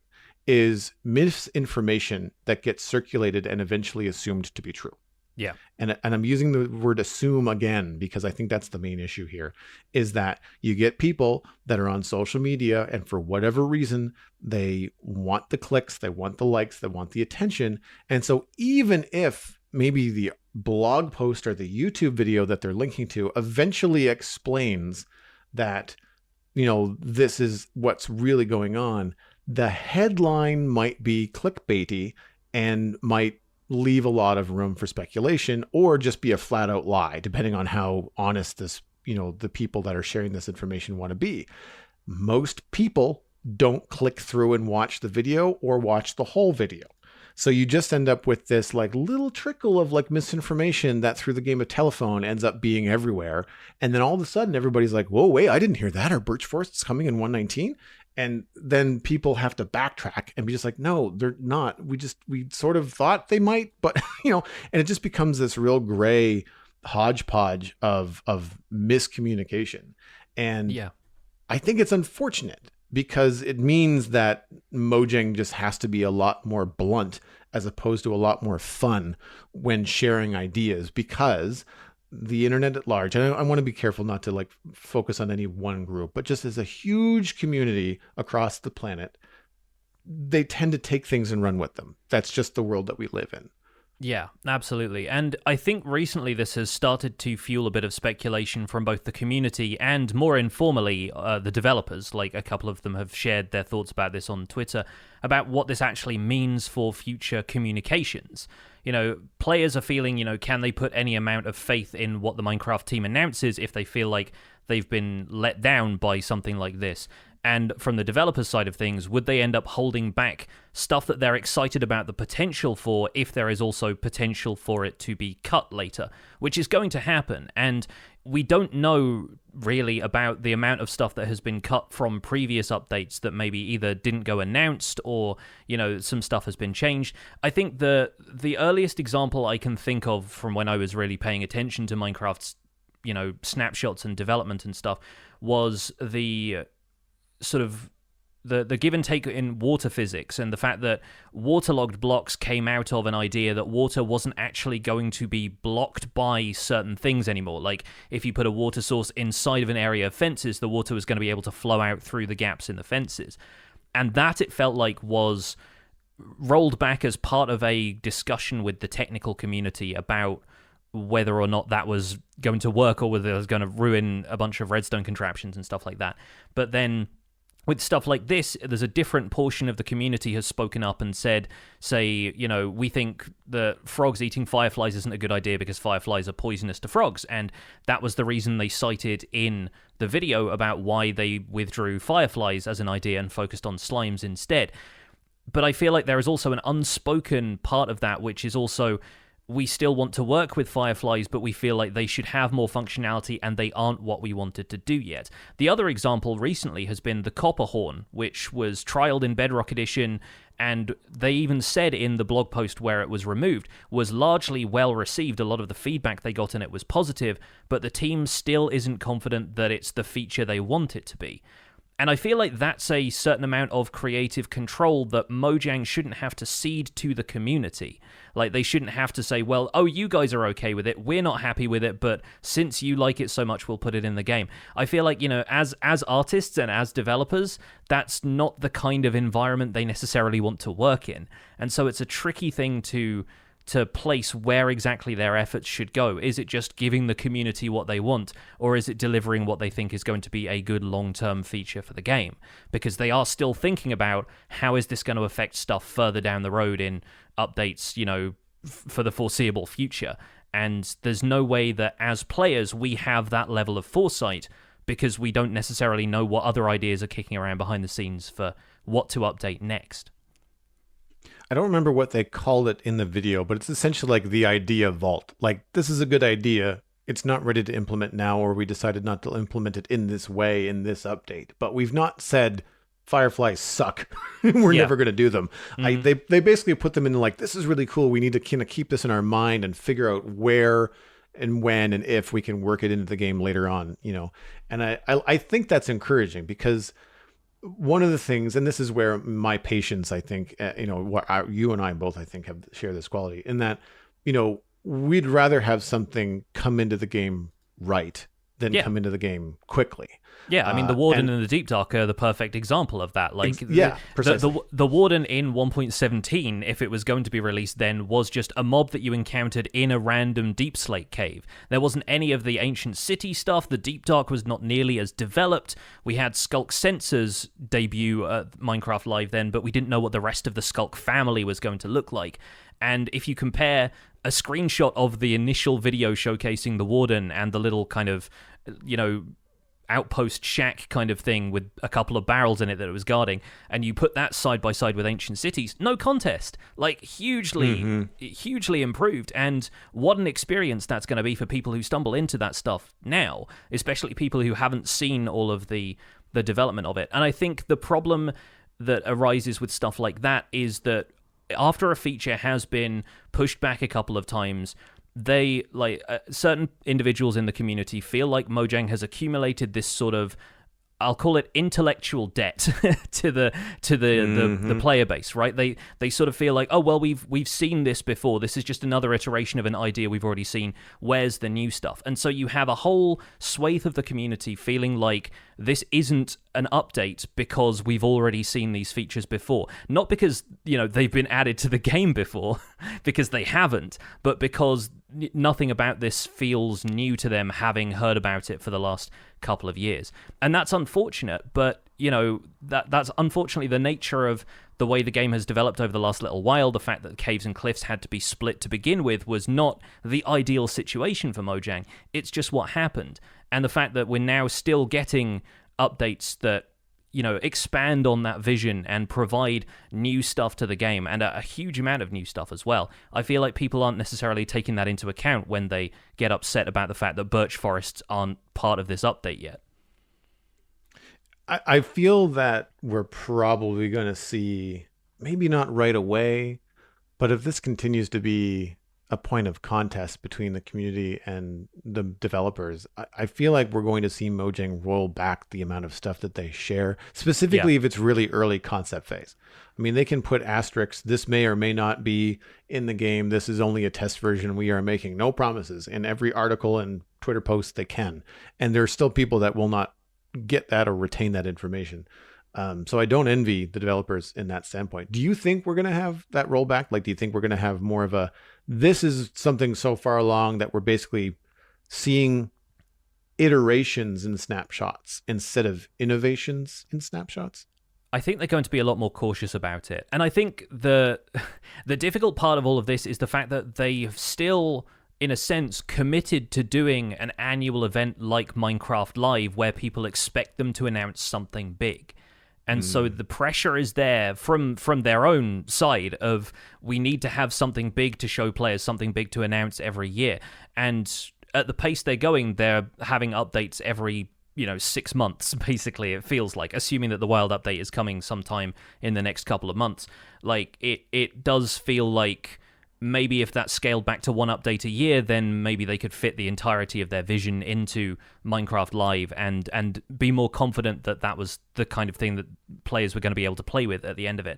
is misinformation that gets circulated and eventually assumed to be true. Yeah. And I'm using the word assume again, because I think that's the main issue here, is that you get people that are on social media and for whatever reason, they want the clicks, they want the likes, they want the attention. And so even if maybe the blog post or the YouTube video that they're linking to eventually explains that, this is what's really going on, the headline might be clickbaity and might leave a lot of room for speculation or just be a flat out lie, depending on how honest this, the people that are sharing this information want to be. Most people don't click through and watch the video or watch the whole video. So you just end up with this like little trickle of like misinformation that through the game of telephone ends up being everywhere. And then all of a sudden everybody's like, whoa, wait, I didn't hear that. Are Birch Forests coming in 119? And then people have to backtrack and be just like, no, they're not. We sort of thought they might, but and it just becomes this real gray hodgepodge of miscommunication. And yeah, I think it's unfortunate because it means that Mojang just has to be a lot more blunt as opposed to a lot more fun when sharing ideas, because the internet at large, and I want to be careful not to like focus on any one group, but just as a huge community across the planet, they tend to take things and run with them. That's just the world that we live in. Yeah, absolutely. And I think recently this has started to fuel a bit of speculation from both the community and, more informally, the developers. Like, a couple of them have shared their thoughts about this on Twitter, about what this actually means for future communications. Players are feeling, can they put any amount of faith in what the Minecraft team announces if they feel like they've been let down by something like this? And from the developers' side of things, would they end up holding back stuff that they're excited about the potential for if there is also potential for it to be cut later, which is going to happen. And we don't know really about the amount of stuff that has been cut from previous updates that maybe either didn't go announced or, some stuff has been changed. I think the earliest example I can think of from when I was really paying attention to Minecraft's, snapshots and development and stuff was the sort of the give and take in water physics, and the fact that waterlogged blocks came out of an idea that water wasn't actually going to be blocked by certain things anymore. Like, if you put a water source inside of an area of fences, the water was going to be able to flow out through the gaps in the fences. And that, it felt like, was rolled back as part of a discussion with the technical community about whether or not that was going to work, or whether it was going to ruin a bunch of redstone contraptions and stuff like that. But then with stuff like this, there's a different portion of the community has spoken up and said, we think that frogs eating fireflies isn't a good idea because fireflies are poisonous to frogs. And that was the reason they cited in the video about why they withdrew fireflies as an idea and focused on slimes instead. But I feel like there is also an unspoken part of that, which is also, we still want to work with fireflies, but we feel like they should have more functionality, and they aren't what we wanted to do yet. The other example recently has been the copper horn, which was trialed in Bedrock Edition, and they even said in the blog post where it was removed, was largely well received. A lot of the feedback they got in it was positive, but the team still isn't confident that it's the feature they want it to be. And I feel like that's a certain amount of creative control that Mojang shouldn't have to cede to the community. Like, they shouldn't have to say, well, oh, you guys are okay with it, we're not happy with it, but since you like it so much, we'll put it in the game. I feel like, as artists and as developers, that's not the kind of environment they necessarily want to work in. And so it's a tricky thing to place where exactly their efforts should go. Is it just giving the community what they want, or is it delivering what they think is going to be a good long-term feature for the game? Because they are still thinking about, how is this going to affect stuff further down the road in updates, for the foreseeable future. And there's no way that as players we have that level of foresight, because we don't necessarily know what other ideas are kicking around behind the scenes for what to update next. I don't remember what they called it in the video, but it's essentially like the idea vault. Like, this is a good idea. It's not ready to implement now, or we decided not to implement it in this way in this update. But we've not said fireflies suck. We're never going to do them. Mm-hmm. They basically put them in like, this is really cool. We need to kind of keep this in our mind and figure out where and when and if we can work it into the game later on, And I think that's encouraging, because one of the things, and this is where my patience, I think, you and I both, I think, share this quality, in that, we'd rather have something come into the game right than come into the game quickly. Yeah, I mean, the Warden and the Deep Dark are the perfect example of that. Like, precisely. The Warden in 1.17, if it was going to be released then, was just a mob that you encountered in a random Deep Slate cave. There wasn't any of the ancient city stuff. The Deep Dark was not nearly as developed. We had Skulk Sensor's debut at Minecraft Live then, but we didn't know what the rest of the Skulk family was going to look like. And if you compare a screenshot of the initial video showcasing the Warden and the little kind of, outpost shack kind of thing with a couple of barrels in it that it was guarding, and you put that side by side with ancient cities, no contest. Like, hugely improved. And what an experience that's going to be for people who stumble into that stuff now, especially people who haven't seen all of the development of it. And I think the problem that arises with stuff like that is that after a feature has been pushed back a couple of times, they, certain individuals in the community feel like Mojang has accumulated this sort of, I'll call it intellectual debt to the player base, right? They sort of feel like, oh, well, we've seen this before. This is just another iteration of an idea we've already seen. Where's the new stuff? And so you have a whole swathe of the community feeling like this isn't an update because we've already seen these features before. Not because, they've been added to the game before, because they haven't, but because nothing about this feels new to them, having heard about it for the last couple of years. And that's unfortunate, but that's unfortunately the nature of the way the game has developed over the last little while. The fact that caves and cliffs had to be split to begin with was not the ideal situation for Mojang. It's just what happened. And the fact that we're now still getting updates that expand on that vision and provide new stuff to the game, and a huge amount of new stuff as well. I feel like people aren't necessarily taking that into account when they get upset about the fact that Birch Forests aren't part of this update yet. I feel that we're probably going to see, maybe not right away, but if this continues to be a point of contest between the community and the developers, I feel like we're going to see Mojang roll back the amount of stuff that they share, specifically if it's really early concept phase. I mean, they can put asterisks, this may or may not be in the game, this is only a test version, we are making no promises, in every article and Twitter post they can. And there are still people that will not get that or retain that information. So I don't envy the developers in that standpoint. Do you think we're going to have that rollback? Like, do you think we're going to have more of a, this is something so far along that we're basically seeing iterations in snapshots instead of innovations in snapshots? I think they're going to be a lot more cautious about it. And I think the difficult part of all of this is the fact that they've still, in a sense, committed to doing an annual event like Minecraft Live where people expect them to announce something big. And so the pressure is there from their own side of, we need to have something big to show players, something big to announce every year. And at the pace they're going, they're having updates every 6 months, basically, it feels like, assuming that the wild update is coming sometime in the next couple of months. Like, it does feel like maybe if that scaled back to one update a year, then maybe they could fit the entirety of their vision into Minecraft Live and be more confident that that was the kind of thing that players were going to be able to play with at the end of it.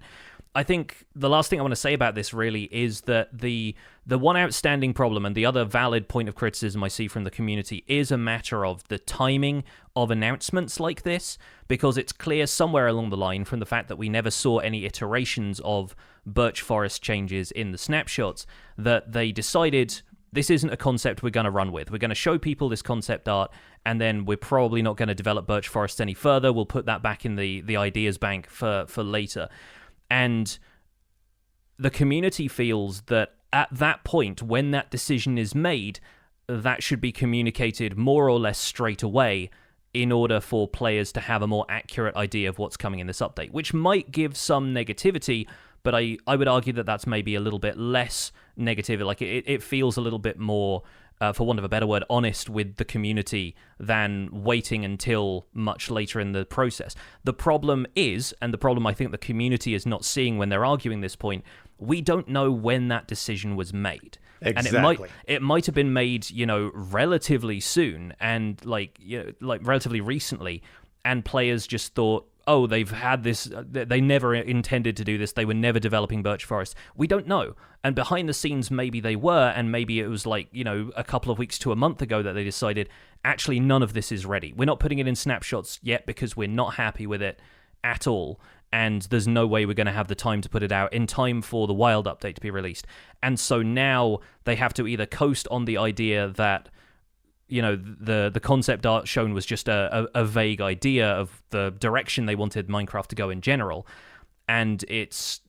I think the last thing I want to say about this really is that the one outstanding problem and the other valid point of criticism I see from the community is a matter of the timing of announcements like this, because it's clear somewhere along the line from the fact that we never saw any iterations of Birch Forest changes in the snapshots that they decided this isn't a concept we're going to run with. We're going to show people this concept art, and then we're probably not going to develop Birch Forest any further. We'll put that back in the ideas bank for later. And the community feels that at that point, when that decision is made, that should be communicated more or less straight away in order for players to have a more accurate idea of what's coming in this update, which might give some negativity, but I would argue that that's maybe a little bit less negative. Like, it feels a little bit more, for want of a better word, honest with the community than waiting until much later in the process. The problem is, and the problem I think the community is not seeing when they're arguing this point, we don't know when that decision was made. Exactly. And it might have been made, relatively soon and like relatively recently, and players just thought, oh, they've had this, they never intended to do this, they were never developing Birch Forest. We don't know. And behind the scenes, maybe they were, and maybe it was like, a couple of weeks to a month ago that they decided, actually, none of this is ready. We're not putting it in snapshots yet because we're not happy with it at all, and there's no way we're going to have the time to put it out in time for the wild update to be released. And so now they have to either coast on the idea that the concept art shown was just a vague idea of the direction they wanted Minecraft to go in general, and it's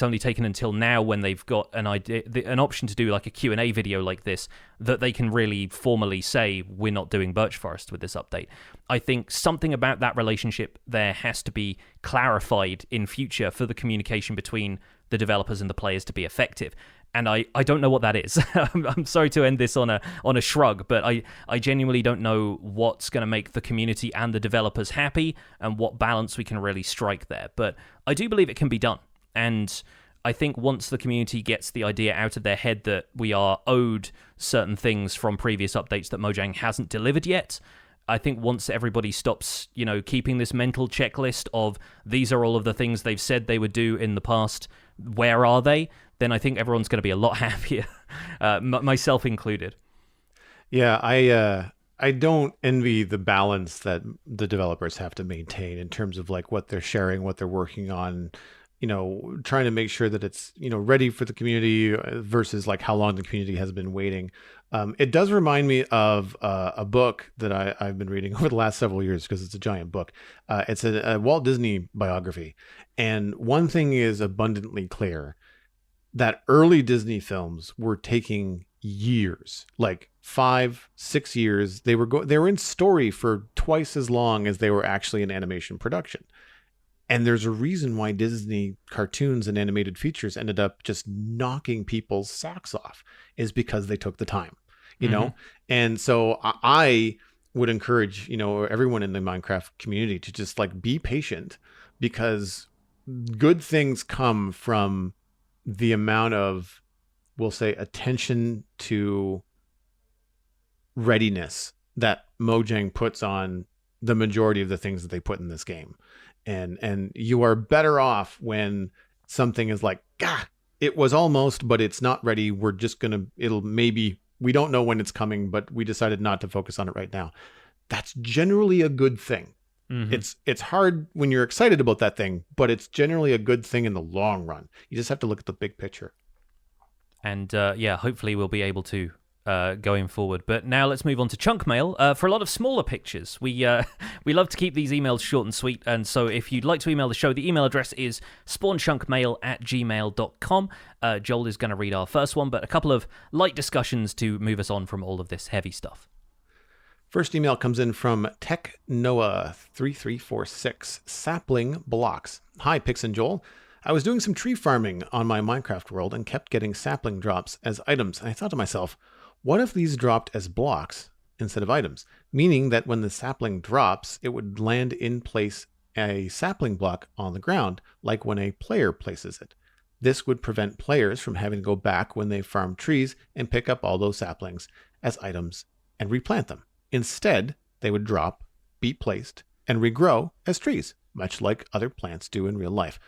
only taken until now when they've got an idea, an option to do like a Q&A video like this, that they can really formally say we're not doing Birch Forest with this update. I think something about that relationship there has to be clarified in future for the communication between the developers and the players to be effective. And I don't know what that is. I'm sorry to end this on a shrug, but I genuinely don't know what's going to make the community and the developers happy and what balance we can really strike there. But I do believe it can be done. And I think once the community gets the idea out of their head that we are owed certain things from previous updates that Mojang hasn't delivered yet, I think once everybody stops, keeping this mental checklist of these are all of the things they've said they would do in the past, where are they? Then I think everyone's going to be a lot happier, myself included. Yeah, I don't envy the balance that the developers have to maintain in terms of like what they're sharing, what they're working on, trying to make sure that it's, ready for the community versus like how long the community has been waiting. It does remind me of a book that I've been reading over the last several years because it's a giant book. It's a Walt Disney biography. And one thing is abundantly clear, that early Disney films were taking years, like 5-6 years. They were in story for twice as long as they were actually in animation production. And there's a reason why Disney cartoons and animated features ended up just knocking people's socks off, is because they took the time, know? And so I would encourage, everyone in the Minecraft community to just like be patient, because good things come from the amount of we'll say, attention to readiness that Mojang puts on the majority of the things that they put in this game. And you are better off when something is like, it was almost, but it's not ready. We're just we don't know when it's coming, but we decided not to focus on it right now. That's generally a good thing. Mm-hmm. It's hard when you're excited about that thing, but it's generally a good thing in the long run. You just have to look at the big picture. And hopefully we'll be able to going forward. But now let's move on to chunk mail for a lot of smaller pictures. We love to keep these emails short and sweet, and so if you'd like to email the show, the email address is spawnchunkmail@gmail.com. Joel is going to read our first one, but a couple of light discussions to move us on from all of this heavy stuff. First email comes in from TechNoah3346, Sapling Blocks. Hi, Pix and Joel. I was doing some tree farming on my Minecraft world and kept getting sapling drops as items, and I thought to myself, what if these dropped as blocks instead of items? Meaning that when the sapling drops, it would land in place a sapling block on the ground, like when a player places it. This would prevent players from having to go back when they farm trees and pick up all those saplings as items and replant them. Instead, they would drop, be placed, and regrow as trees, much like other plants do in real life.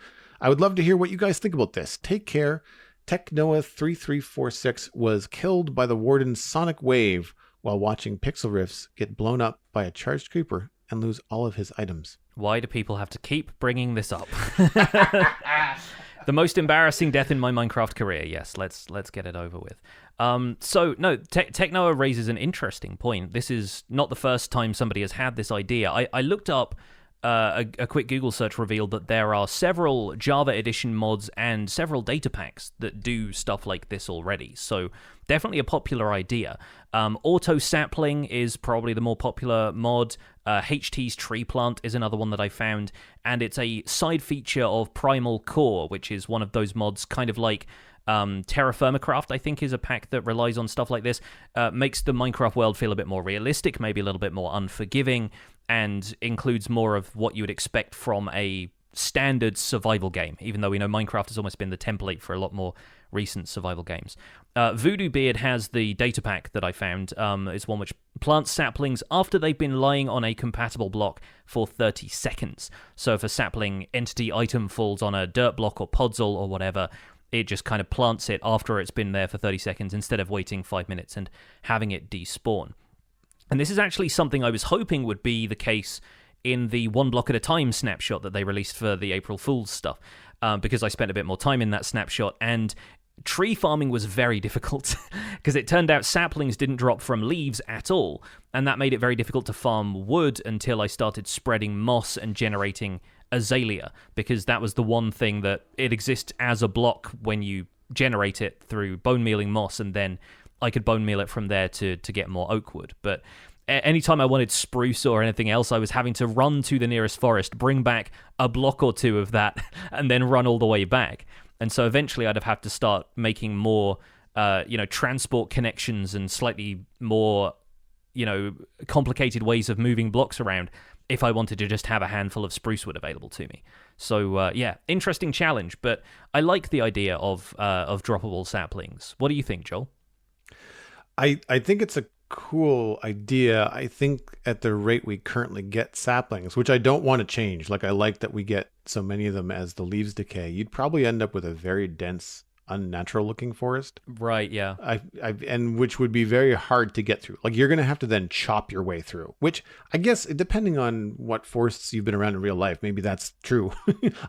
I would love to hear what you guys think about this. Take care. TechNoah3346 was killed by the Warden's sonic wave while watching Pixel Riffs get blown up by a charged creeper and lose all of his items. Why do people have to keep bringing this up? The most embarrassing death in my Minecraft career. Yes, let's get it over with. TechNoah raises an interesting point. This is not the first time somebody has had this idea. I looked up, a quick Google search revealed that there are several Java Edition mods and several data packs that do stuff like this already. So definitely a popular idea. Auto Sapling is probably the more popular mod. HT's Tree Plant is another one that I found. And it's a side feature of Primal Core, which is one of those mods kind of like Terra Firmacraft, I think, is a pack that relies on stuff like this. Makes the Minecraft world feel a bit more realistic, maybe a little bit more unforgiving, and includes more of what you would expect from a standard survival game, even though we know Minecraft has almost been the template for a lot more recent survival games. Voodoo Beard has the data pack that I found. It's one which plants saplings after they've been lying on a compatible block for 30 seconds. So if a sapling entity item falls on a dirt block or podzol or whatever, it just kind of plants it after it's been there for 30 seconds instead of waiting 5 minutes and having it despawn. And this is actually something I was hoping would be the case in the one block at a time snapshot that they released for the April Fool's stuff, because I spent a bit more time in that snapshot, and tree farming was very difficult because it turned out saplings didn't drop from leaves at all, and that made it very difficult to farm wood until I started spreading moss and generating azalea, because that was the one thing that it exists as a block when you generate it through bone mealing moss, and then I could bone meal it from there to get more oak wood. But anytime I wanted spruce or anything else, I was having to run to the nearest forest, bring back a block or two of that, and then run all the way back. And so eventually I'd have had to start making more, transport connections and slightly more, complicated ways of moving blocks around if I wanted to just have a handful of spruce wood available to me. So, interesting challenge, but I like the idea of droppable saplings. What do you think, Joel? I think it's a cool idea. I think at the rate we currently get saplings, which I don't want to change, like I like that we get so many of them as the leaves decay, you'd probably end up with a very dense, unnatural looking forest. Right, yeah. And which would be very hard to get through. Like you're going to have to then chop your way through, which I guess depending on what forests you've been around in real life, maybe that's true.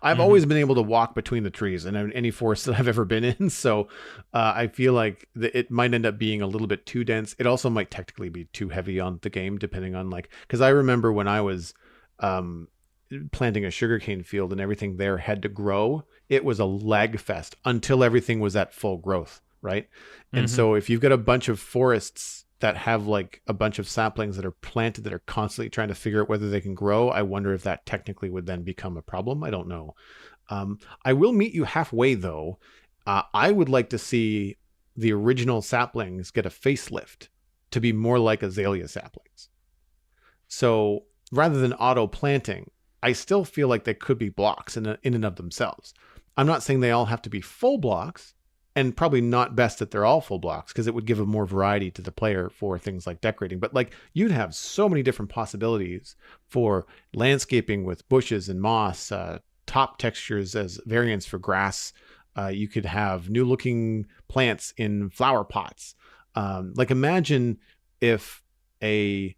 I've always been able to walk between the trees in any forest that I've ever been in. So I feel like it might end up being a little bit too dense. It also might technically be too heavy on the game, depending on because I remember when I was planting a sugarcane field and everything there had to grow, it was a lag fest until everything was at full growth, right? And so if you've got a bunch of forests that have like a bunch of saplings that are planted that are constantly trying to figure out whether they can grow, I wonder if that technically would then become a problem. I don't know. I will meet you halfway though. I would like to see the original saplings get a facelift to be more like azalea saplings. So rather than auto planting, I still feel like they could be blocks in and of themselves. I'm not saying they all have to be full blocks, and probably not best that they're all full blocks because it would give a more variety to the player for things like decorating. But like you'd have so many different possibilities for landscaping with bushes and moss, top textures as variants for grass. You could have new looking plants in flower pots. Like imagine if a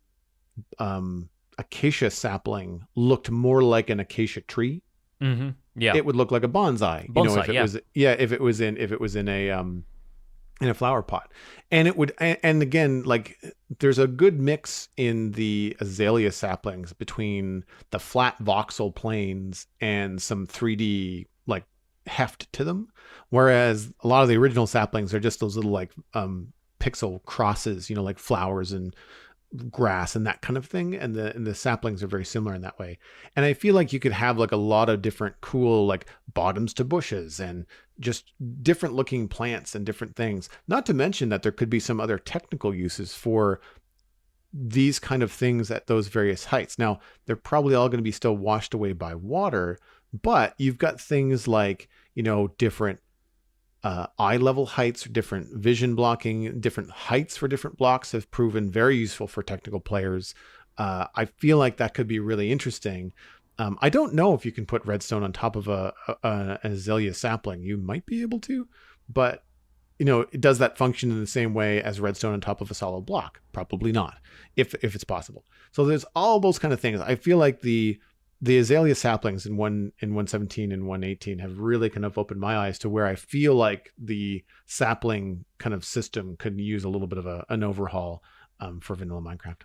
acacia sapling looked more like an acacia tree. Mm-hmm. Yeah, it would look like a bonsai. If it was in a flower pot, and it would. And again, like there's a good mix in the azalea saplings between the flat voxel planes and some 3D like heft to them, whereas a lot of the original saplings are just those little like pixel crosses, like flowers and grass and that kind of thing, and the saplings are very similar in that way. And I feel like you could have like a lot of different cool like bottoms to bushes and just different looking plants and different things, not to mention that there could be some other technical uses for these kind of things at those various heights. Now they're probably all going to be still washed away by water, but you've got things like different eye level heights, different vision blocking, different heights for different blocks have proven very useful for technical players. I feel like that could be really interesting. I don't know if you can put redstone on top of an azalea sapling. You might be able to, but does that function in the same way as redstone on top of a solid block? Probably not, if it's possible. So there's all those kind of things. I feel like the azalea saplings in 117 and 118 have really kind of opened my eyes to where I feel like the sapling kind of system could use a little bit of an overhaul for vanilla Minecraft.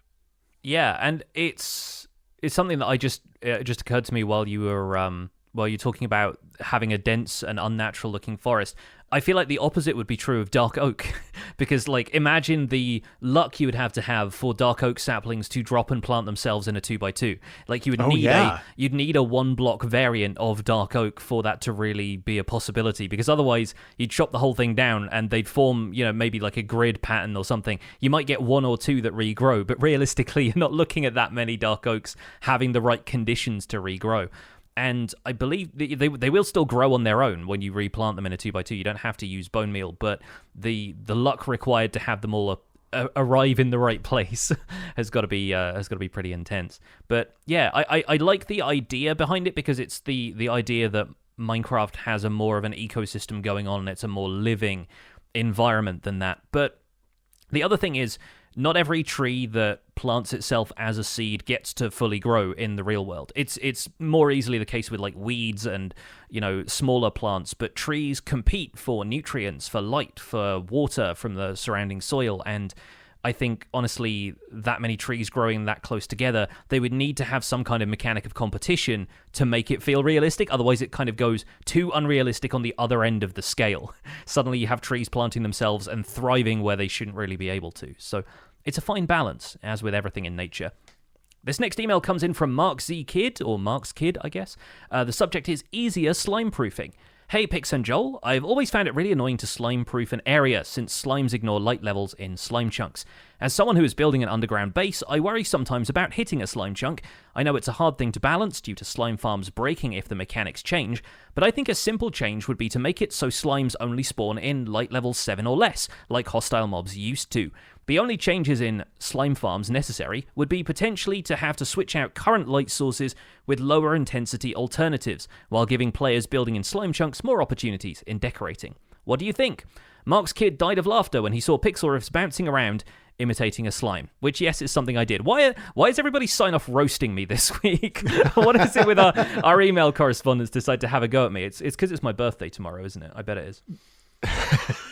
Yeah, and it's something that it just occurred to me while you were talking about having a dense and unnatural looking forest. I feel like the opposite would be true of dark oak, because like imagine the luck you would have to have for dark oak saplings to drop and plant themselves in a 2x2. Like you would you'd need a 1-block variant of dark oak for that to really be a possibility, because otherwise you'd chop the whole thing down and they'd form, maybe like a grid pattern or something. You might get 1 or 2 that regrow, but realistically you're not looking at that many dark oaks having the right conditions to regrow. And I believe they will still grow on their own when you replant them in a 2x2. You don't have to use bone meal, but the luck required to have them all arrive in the right place has got to be pretty intense. But yeah, I like the idea behind it, because it's the idea that Minecraft has a more of an ecosystem going on, and it's a more living environment than that. But the other thing is, not every tree that plants itself as a seed gets to fully grow in the real world. It's more easily the case with like weeds and, smaller plants, but trees compete for nutrients, for light, for water from the surrounding soil. And I think, honestly, that many trees growing that close together, they would need to have some kind of mechanic of competition to make it feel realistic. Otherwise, it kind of goes too unrealistic on the other end of the scale. Suddenly, you have trees planting themselves and thriving where they shouldn't really be able to. So it's a fine balance, as with everything in nature. This next email comes in from Mark Z. Kid, or Mark's Kid, I guess. The subject is easier slime proofing. Hey Pix and Joel, I've always found it really annoying to slime-proof an area since slimes ignore light levels in slime chunks. As someone who is building an underground base, I worry sometimes about hitting a slime chunk. I know it's a hard thing to balance due to slime farms breaking if the mechanics change, but I think a simple change would be to make it so slimes only spawn in light level 7 or less, like hostile mobs used to. The only changes in slime farms necessary would be potentially to have to switch out current light sources with lower intensity alternatives, while giving players building in slime chunks more opportunities in decorating. What do you think? Mark's Kid died of laughter when he saw pixel riffs bouncing around, imitating a slime, which, yes, is something I did. Why is everybody sign off roasting me this week? What is it with our email correspondents decide to have a go at me? It's because it's my birthday tomorrow, isn't it? I bet it is.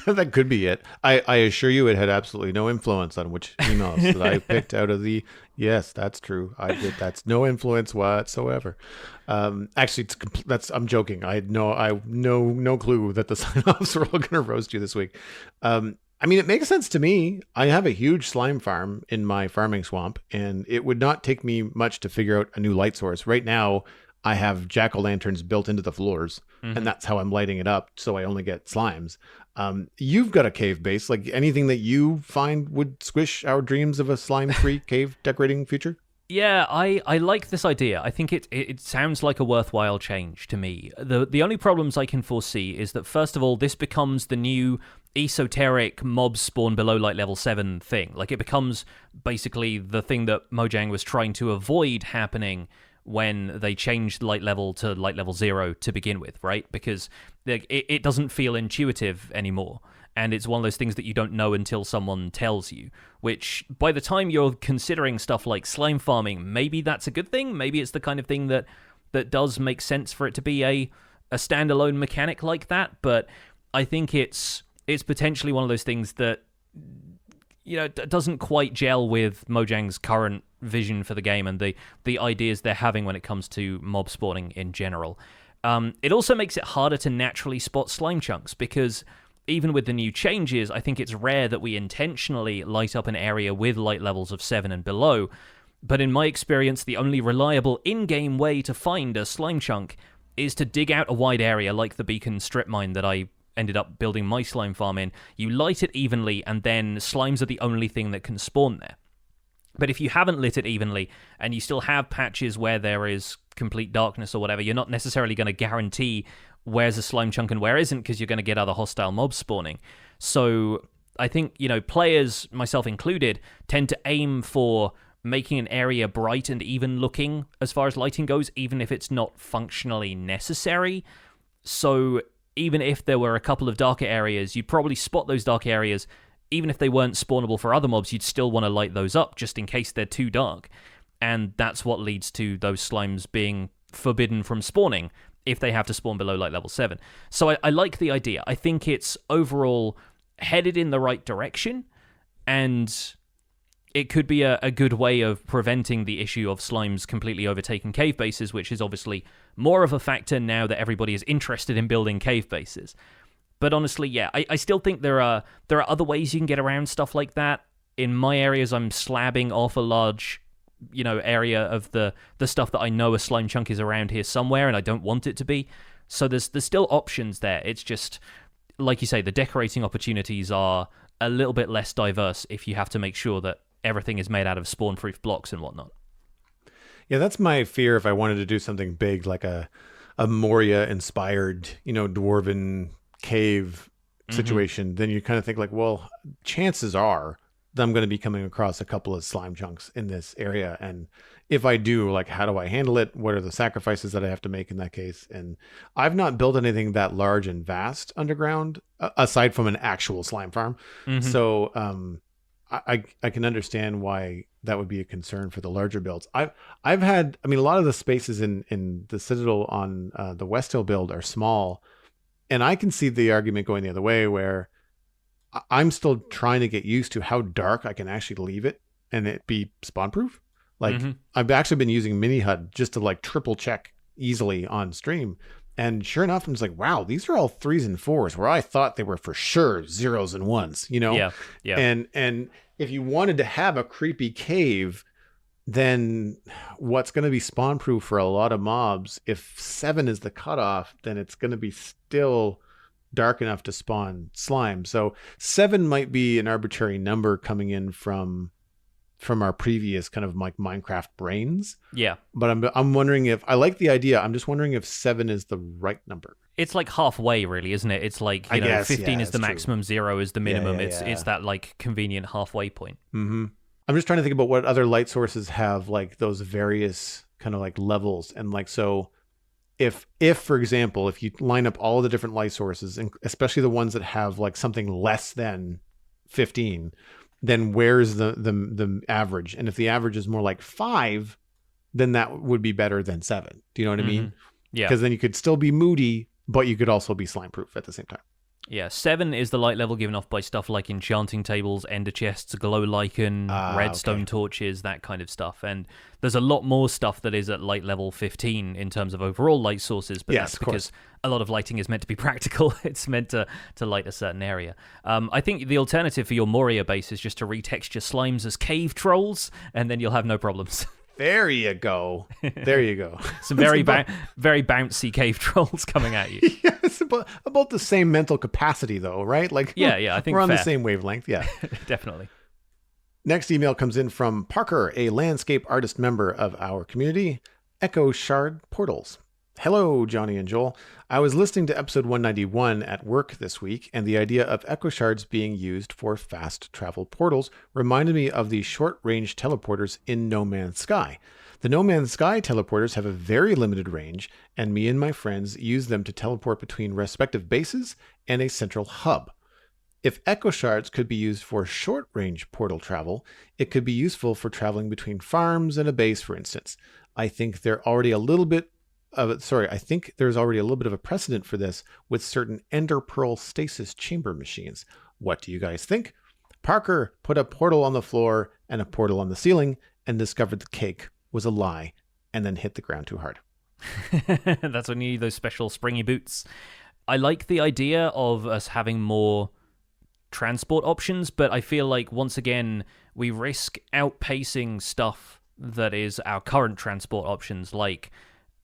That could be it. I assure you it had absolutely no influence on which emails that I picked out of the... Yes, that's true. That's no influence whatsoever. Actually, I'm joking. I had no clue that the sign-offs were all going to roast you this week. I mean, it makes sense to me. I have a huge slime farm in my farming swamp, and it would not take me much to figure out a new light source. Right now, I have jack-o'-lanterns built into the floors, and that's how I'm lighting it up, so I only get slimes. You've got a cave base. Like, anything that you find would squish our dreams of a slime-free cave decorating future? Yeah, I like this idea. I think it sounds like a worthwhile change to me. The only problems I can foresee is that, first of all, this becomes the new esoteric mobs spawn below light level 7 thing. Like, it becomes basically the thing that Mojang was trying to avoid happening when they changed light level to light level 0 to begin with, right? Because it doesn't feel intuitive anymore. And it's one of those things that you don't know until someone tells you, which by the time you're considering stuff like slime farming, maybe that's a good thing. Maybe it's the kind of thing that does make sense for it to be a standalone mechanic like that. But I think it's potentially one of those things that, doesn't quite gel with Mojang's current vision for the game and the ideas they're having when it comes to mob spawning in general. It also makes it harder to naturally spot slime chunks, because even with the new changes, I think it's rare that we intentionally light up an area with light levels of 7 and below. But in my experience, the only reliable in-game way to find a slime chunk is to dig out a wide area like the beacon strip mine that I ended up building my slime farm in. You light it evenly, and then slimes are the only thing that can spawn there. But if you haven't lit it evenly, and you still have patches where there is complete darkness or whatever, you're not necessarily going to guarantee where's a slime chunk and where isn't, because you're going to get other hostile mobs spawning. So I think, players, myself included, tend to aim for making an area bright and even looking as far as lighting goes, even if it's not functionally necessary. So even if there were a couple of darker areas, you'd probably spot those dark areas. Even if they weren't spawnable for other mobs, you'd still want to light those up just in case they're too dark. And that's what leads to those slimes being forbidden from spawning if they have to spawn below light level 7. So I like the idea. I think it's overall headed in the right direction, and it could be a good way of preventing the issue of slimes completely overtaking cave bases, which is obviously more of a factor now that everybody is interested in building cave bases. But honestly, yeah, I still think there are other ways you can get around stuff like that. In my areas, I'm slabbing off a large area of the stuff that I know a slime chunk is around here somewhere, and I don't want it to be. So there's still options there. It's just, like you say, the decorating opportunities are a little bit less diverse if you have to make sure that everything is made out of spawn-proof blocks and whatnot. Yeah, that's my fear if I wanted to do something big, like a Moria-inspired, dwarven cave situation. Then you kind of think like, well, chances are I'm going to be coming across a couple of slime chunks in this area, and if I do, like, how do I handle it? What are the sacrifices that I have to make in that case? And I've not built anything that large and vast underground aside from an actual slime farm. So I can understand why that would be a concern for the larger builds. I've had, a lot of the spaces in the Citadel on the West Hill build are small, and I can see the argument going the other way, where I'm still trying to get used to how dark I can actually leave it and it be spawn proof. Like, I've actually been using Mini HUD just to like triple check easily on stream. And sure enough, I'm just like, wow, these are all 3s and 4s where I thought they were for sure 0s and 1s, Yeah. And if you wanted to have a creepy cave, then what's going to be spawn proof for a lot of mobs, if 7 is the cutoff, then it's going to be still dark enough to spawn slime. So 7 might be an arbitrary number coming in from our previous kind of like Minecraft brains. Yeah. But I'm wondering if I like the idea. I'm just wondering if 7 is the right number. It's like halfway, really, isn't it? It's like, 15 is the maximum, 0 is the minimum. It's that like convenient halfway point. I'm just trying to think about what other light sources have like those various kind of like levels. And like, so if for example, if you line up all the different light sources, and especially the ones that have like something less than 15, then where's the average? And if the average is more like 5, then that would be better than 7. Do you know what I mean? Yeah. Because then you could still be moody, but you could also be slime proof at the same time. Yeah, 7 is the light level given off by stuff like enchanting tables, ender chests, glow lichen, redstone torches, that kind of stuff. And there's a lot more stuff that is at light level 15 in terms of overall light sources, but that's because a lot of lighting is meant to be practical. It's meant to light a certain area. I think the alternative for your Moria base is just to retexture slimes as cave trolls, and then you'll have no problems. There you go. There you go. Some very bouncy cave trolls coming at you. Yeah, it's about the same mental capacity, though, right? Like, yeah, I think we're on the same wavelength. Yeah, definitely. Next email comes in from Parker, a landscape artist member of our community, Echo Shard Portals. Hello, Johnny and Joel. I was listening to episode 191 at work this week, and the idea of echo shards being used for fast travel portals reminded me of the short-range teleporters in No Man's Sky. The No Man's Sky teleporters have a very limited range, and me and my friends use them to teleport between respective bases and a central hub. If echo shards could be used for short-range portal travel, it could be useful for traveling between farms and a base, for instance. I think there's already a little bit of a precedent for this with certain Ender Pearl stasis chamber machines. What do you guys think? Parker put a portal on the floor and a portal on the ceiling and discovered the cake was a lie and then hit the ground too hard. That's when you need those special springy boots. I like the idea of us having more transport options, but I feel like once again we risk outpacing stuff that is our current transport options. Like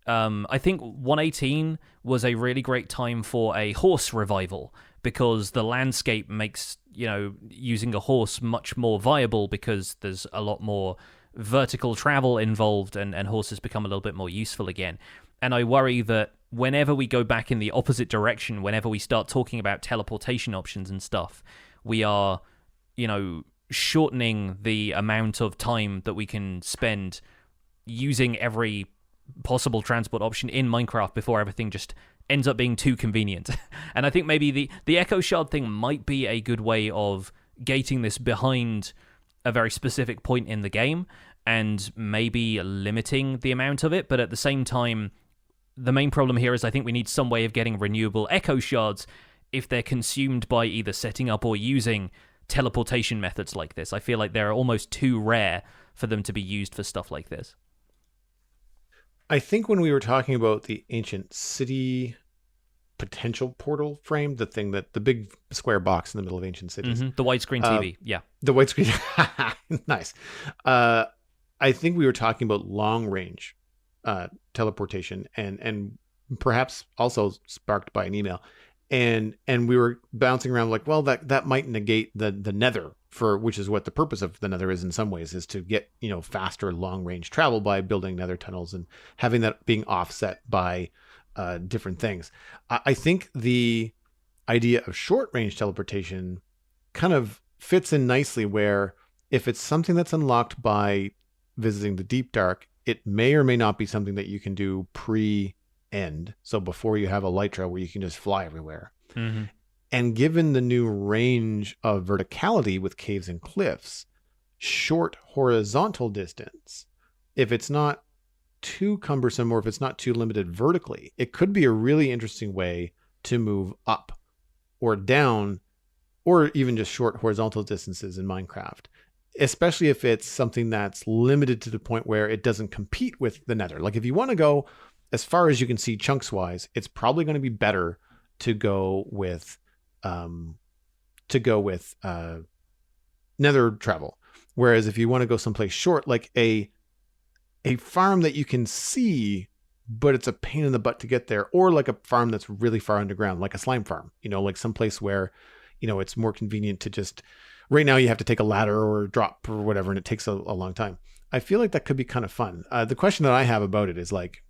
I think 118 was a really great time for a horse revival because the landscape makes, using a horse much more viable because there's a lot more vertical travel involved and horses become a little bit more useful again. And I worry that whenever we go back in the opposite direction, whenever we start talking about teleportation options and stuff, we are, shortening the amount of time that we can spend using every possible transport option in Minecraft before everything just ends up being too convenient. And I think maybe the Echo Shard thing might be a good way of gating this behind a very specific point in the game and maybe limiting the amount of it. But at the same time, the main problem here is I think we need some way of getting renewable Echo Shards if they're consumed by either setting up or using teleportation methods like this. I feel like they're almost too rare for them to be used for stuff like this. I think when we were talking about the ancient city potential portal frame, the big square box in the middle of ancient cities. Mm-hmm. The widescreen TV, yeah. The widescreen, nice. I think we were talking about long range teleportation and perhaps also sparked by an email. And we were bouncing around like, well, that might negate the nether, which is what the purpose of the nether is in some ways, is to get, faster long range travel by building nether tunnels and having that being offset by different things. I think the idea of short range teleportation kind of fits in nicely where if it's something that's unlocked by visiting the deep dark, it may or may not be something that you can do pre-end. So before you have a Elytra where you can just fly everywhere. Mm-hmm. And given the new range of verticality with caves and cliffs, short horizontal distance, if it's not too cumbersome or if it's not too limited vertically, it could be a really interesting way to move up or down or even just short horizontal distances in Minecraft, especially if it's something that's limited to the point where it doesn't compete with the nether. Like if you want to go as far as you can see chunks wise, it's probably going to be better to go with nether travel. Whereas if you want to go someplace short, like a farm that you can see, but it's a pain in the butt to get there, or like a farm that's really far underground, like a slime farm, like someplace where, it's more convenient to just, right now you have to take a ladder or drop or whatever, and it takes a long time. I feel like that could be kind of fun. The question that I have about it is like,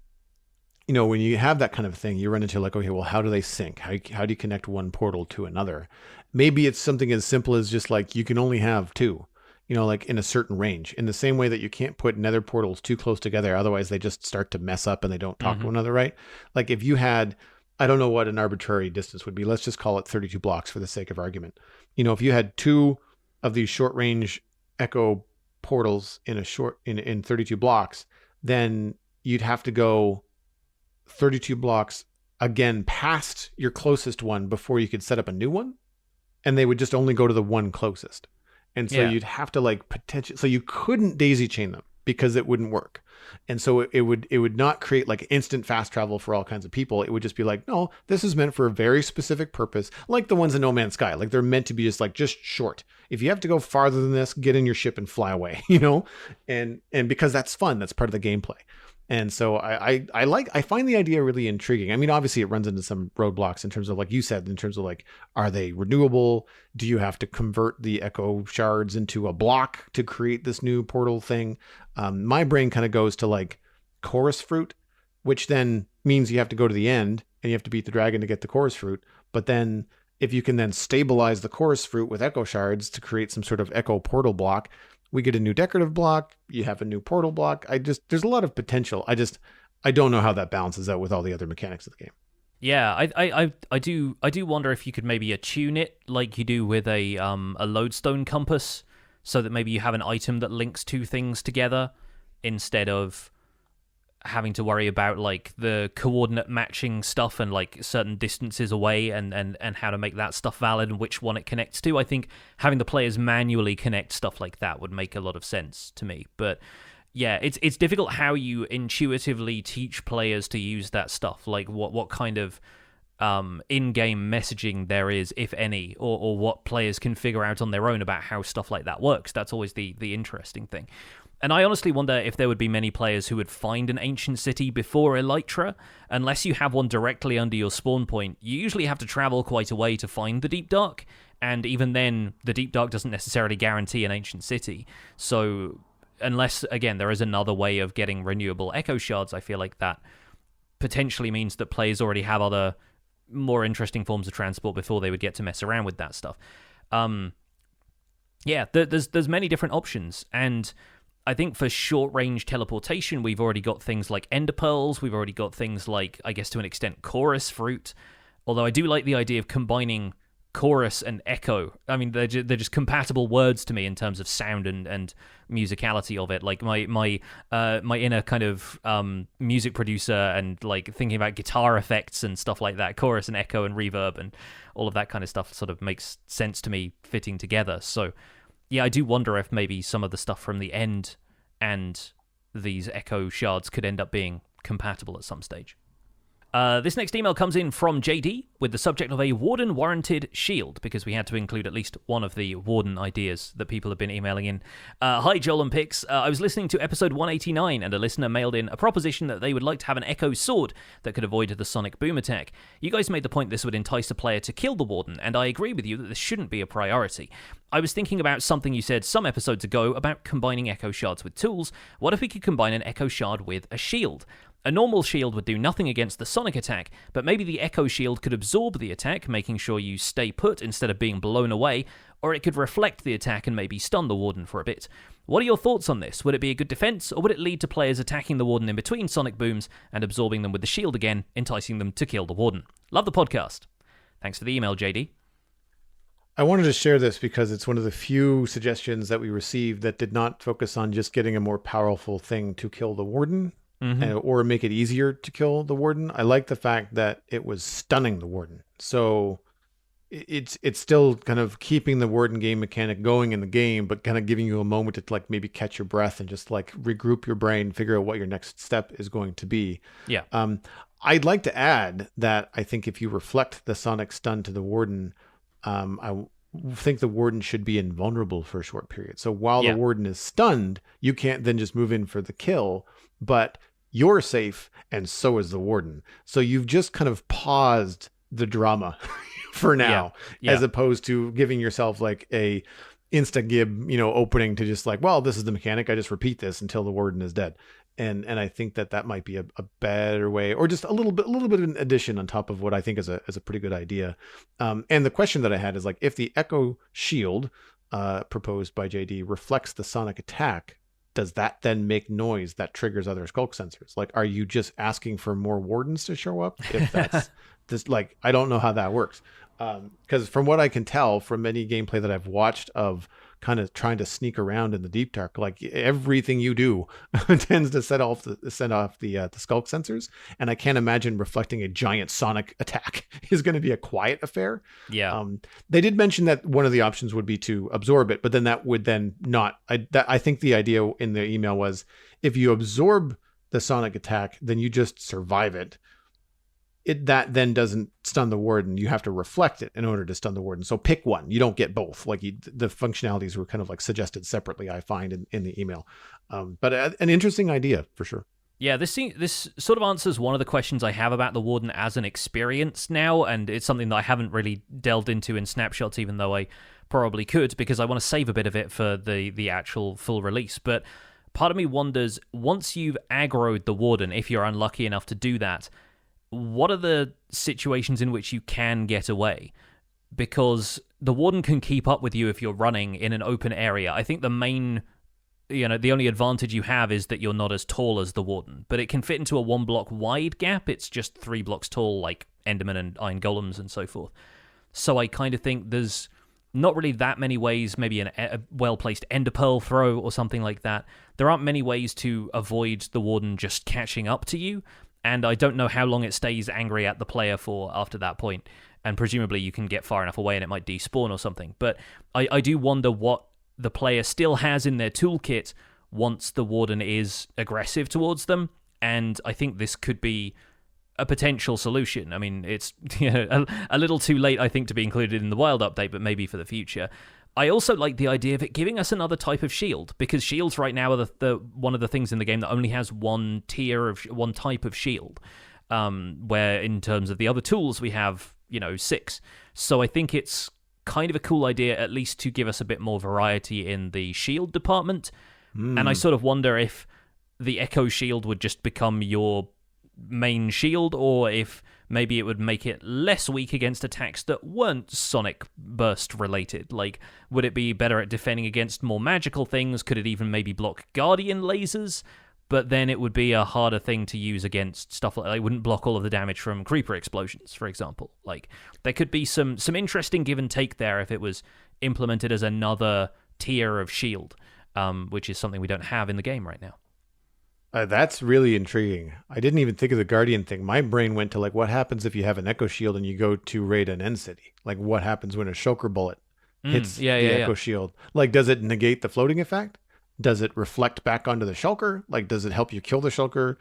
when you have that kind of thing, you run into like, okay, well, how do they sync? How do you connect one portal to another? Maybe it's something as simple as just like, you can only have two, like in a certain range, in the same way that you can't put nether portals too close together. Otherwise they just start to mess up and they don't talk to one another, right? Like if you had, I don't know what an arbitrary distance would be. Let's just call it 32 blocks for the sake of argument. If you had two of these short range echo portals in 32 blocks, then you'd have to go 32 blocks again past your closest one before you could set up a new one, and they would just only go to the one closest. And so you'd have to so you couldn't daisy chain them because it wouldn't work. And so it would not create like instant fast travel for all kinds of people. It would just be like, no, this is meant for a very specific purpose, like the ones in No Man's Sky. Like they're meant to be just short. If you have to go farther than this, get in your ship and fly away, and because that's fun, that's part of the gameplay. And so I find the idea really intriguing. I mean, obviously it runs into some roadblocks in terms of, like you said, in terms of like, are they renewable? Do you have to convert the echo shards into a block to create this new portal thing? My brain kind of goes to like chorus fruit, which then means you have to go to the end and you have to beat the dragon to get the chorus fruit. But then if you can then stabilize the chorus fruit with echo shards to create some sort of echo portal block, we get a new decorative block. You have a new portal block. There's a lot of potential. I don't know how that balances out with all the other mechanics of the game. Yeah, I do wonder if you could maybe attune it like you do with a lodestone compass, so that maybe you have an item that links two things together instead of having to worry about like the coordinate matching stuff and like certain distances away and how to make that stuff valid and which one it connects to. I think having the players manually connect stuff like that would make a lot of sense to me. But yeah, it's difficult how you intuitively teach players to use that stuff. Like what kind of in-game messaging there is, if any, or what players can figure out on their own about how stuff like that works. That's always the interesting thing. And I honestly wonder if there would be many players who would find an ancient city before Elytra. Unless you have one directly under your spawn point, you usually have to travel quite a way to find the Deep Dark, and even then, the Deep Dark doesn't necessarily guarantee an ancient city. So, unless, again, there is another way of getting renewable echo shards, I feel like that potentially means that players already have other more interesting forms of transport before they would get to mess around with that stuff. Yeah, there's many different options, and I think for short-range teleportation, we've already got things like Ender Pearls, we've already got things like, I guess to an extent, Chorus Fruit, although I do like the idea of combining Chorus and Echo. I mean, they're just compatible words to me in terms of sound and musicality of it. Like, my inner kind of music producer and, like, thinking about guitar effects and stuff like that, Chorus and Echo and Reverb and all of that kind of stuff sort of makes sense to me fitting together, so yeah, I do wonder if maybe some of the stuff from the end and these echo shards could end up being compatible at some stage. This next email comes in from JD with the subject of a Warden Warranted shield, because we had to include at least one of the Warden ideas that people have been emailing in. Hi, Joel and Pix. I was listening to episode 189, and a listener mailed in a proposition that they would like to have an echo sword that could avoid the sonic boom attack. You guys made the point this would entice a player to kill the Warden, and I agree with you that this shouldn't be a priority. I was thinking about something you said some episodes ago about combining echo shards with tools. What if we could combine an echo shard with a shield? A normal shield would do nothing against the sonic attack, but maybe the echo shield could absorb the attack, making sure you stay put instead of being blown away, or it could reflect the attack and maybe stun the Warden for a bit. What are your thoughts on this? Would it be a good defense, or would it lead to players attacking the Warden in between sonic booms and absorbing them with the shield again, enticing them to kill the Warden? Love the podcast. Thanks for the email, JD. I wanted to share this because it's one of the few suggestions that we received that did not focus on just getting a more powerful thing to kill the Warden. Or make it easier to kill the Warden. I like the fact that it was stunning the Warden. So it's still kind of keeping the Warden game mechanic going in the game, but kind of giving you a moment to like maybe catch your breath and just like regroup your brain, figure out what your next step is going to be. Yeah. I'd like to add that I think if you reflect the sonic stun to the Warden, I think the Warden should be invulnerable for a short period. So while the Warden is stunned, you can't then just move in for the kill, but you're safe, and so is the Warden. So you've just kind of paused the drama for now, as opposed to giving yourself like a insta-gib, opening to just like, well, this is the mechanic. I just repeat this until the Warden is dead. And I think that might be a better way, or just a little bit of an addition on top of what I think is a pretty good idea. And the question that I had is like, if the Echo Shield proposed by JD reflects the sonic attack, does that then make noise that triggers other skulk sensors? Like, are you just asking for more Wardens to show up? If that's this, like, I don't know how that works. Because from what I can tell from any gameplay that I've watched of kind of trying to sneak around in the deep dark, like everything you do tends to set off the skulk sensors, and I can't imagine reflecting a giant sonic attack is going to be a quiet affair. They did mention that one of the options would be to absorb it, but then that would then not. I think the idea in the email was if you absorb the sonic attack, then you just survive it. That then doesn't stun the Warden. You have to reflect it in order to stun the Warden. So pick one. You don't get both. Like the functionalities were kind of like suggested separately, I find in the email. But an interesting idea for sure. Yeah, this sort of answers one of the questions I have about the Warden as an experience now, and it's something that I haven't really delved into in Snapshots, even though I probably could, because I want to save a bit of it for the actual full release. But part of me wonders, once you've aggroed the Warden, if you're unlucky enough to do that, what are the situations in which you can get away? Because the Warden can keep up with you if you're running in an open area. I think the only advantage you have is that you're not as tall as the Warden, but it can fit into a 1 block wide gap. It's just 3 blocks tall, like Enderman and Iron Golems and so forth. So I kind of think there's not really that many ways, maybe a well-placed Ender Pearl throw or something like that. There aren't many ways to avoid the Warden just catching up to you, and I don't know how long it stays angry at the player for after that point, and presumably you can get far enough away and it might despawn or something. But I do wonder what the player still has in their toolkit once the Warden is aggressive towards them, and I think this could be a potential solution. I mean, it's a little too late, I think, to be included in the Wild update, but maybe for the future. I also like the idea of it giving us another type of shield, because shields right now are the one of the things in the game that only has one type of shield, where in terms of the other tools we have 6. So I think it's kind of a cool idea, at least to give us a bit more variety in the shield department. And I sort of wonder if the Echo Shield would just become your main shield, or if maybe it would make it less weak against attacks that weren't Sonic Burst related. Like, would it be better at defending against more magical things? Could it even maybe block Guardian lasers? But then it would be a harder thing to use against stuff like, it wouldn't block all of the damage from creeper explosions, for example. Like, there could be some interesting give and take there if it was implemented as another tier of shield, which is something we don't have in the game right now. That's really intriguing. I didn't even think of the Guardian thing. My brain went to, like, what happens if you have an Echo Shield and you go to raid an End City? Like, what happens when a Shulker bullet hits the Echo Shield? Like, does it negate the floating effect? Does it reflect back onto the Shulker? Like, does it help you kill the Shulker?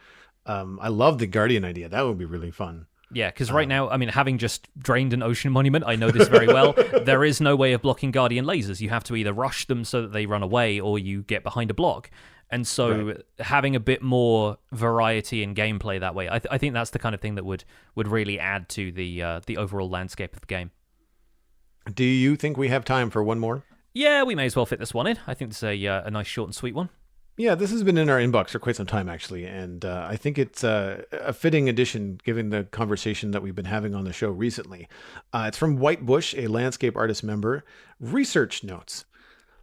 I love the Guardian idea. That would be really fun. Yeah, because right now, I mean, having just drained an ocean monument, I know this very well. There is no way of blocking Guardian lasers. You have to either rush them so that they run away, or you get behind a block. And so having a bit more variety in gameplay that way, I think that's the kind of thing that would really add to the overall landscape of the game. Do you think we have time for one more? Yeah, we may as well fit this one in. I think it's a nice short and sweet one. Yeah, this has been in our inbox for quite some time, actually, and I think it's a fitting addition given the conversation that we've been having on the show recently. It's from White Bush, a landscape artist member. Research notes.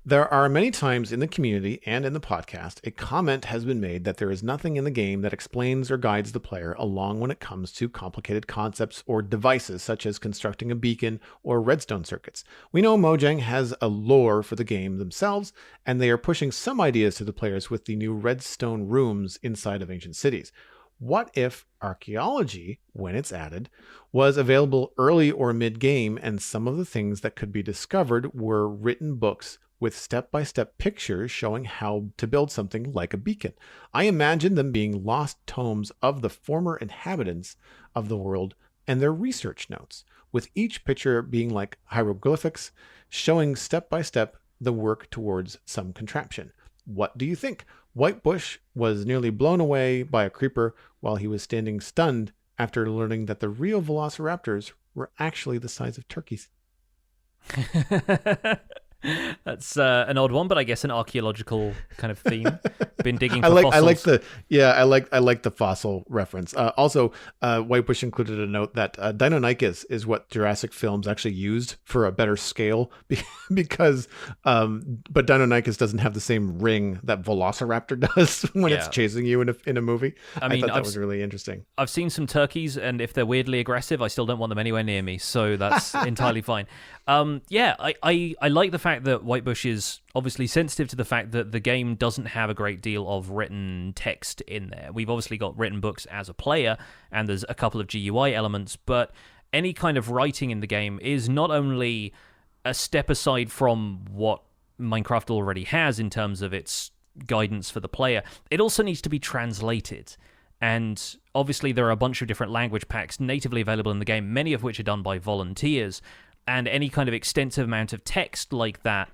There are many times in the community and in the podcast, a comment has been made that there is nothing in the game that explains or guides the player along when it comes to complicated concepts or devices such as constructing a beacon or redstone circuits. We know Mojang has a lore for the game themselves, and they are pushing some ideas to the players with the new redstone rooms inside of ancient cities. What if archaeology, when it's added, was available early or mid-game, and some of the things that could be discovered were written books with step-by-step pictures showing how to build something like a beacon? I imagine them being lost tomes of the former inhabitants of the world and their research notes, with each picture being like hieroglyphics, showing step-by-step the work towards some contraption. What do you think? Whitebush was nearly blown away by a creeper while he was standing stunned after learning that the real velociraptors were actually the size of turkeys. That's an odd one, but I guess an archaeological kind of theme. Been digging for fossils. I like the fossil reference. Also, Whitebush included a note that Deinonychus is what Jurassic Films actually used for a better scale, because but Deinonychus doesn't have the same ring that Velociraptor does when it's chasing you in a movie. I thought that was really interesting. I've seen some turkeys, and if they're weirdly aggressive, I still don't want them anywhere near me, so that's entirely fine. I like the fact that Whitebush is obviously sensitive to the fact that the game doesn't have a great deal of written text in there. We've obviously got written books as a player, and there's a couple of GUI elements, but any kind of writing in the game is not only a step aside from what Minecraft already has in terms of its guidance for the player, it also needs to be translated. And obviously there are a bunch of different language packs natively available in the game, many of which are done by volunteers. And any kind of extensive amount of text like that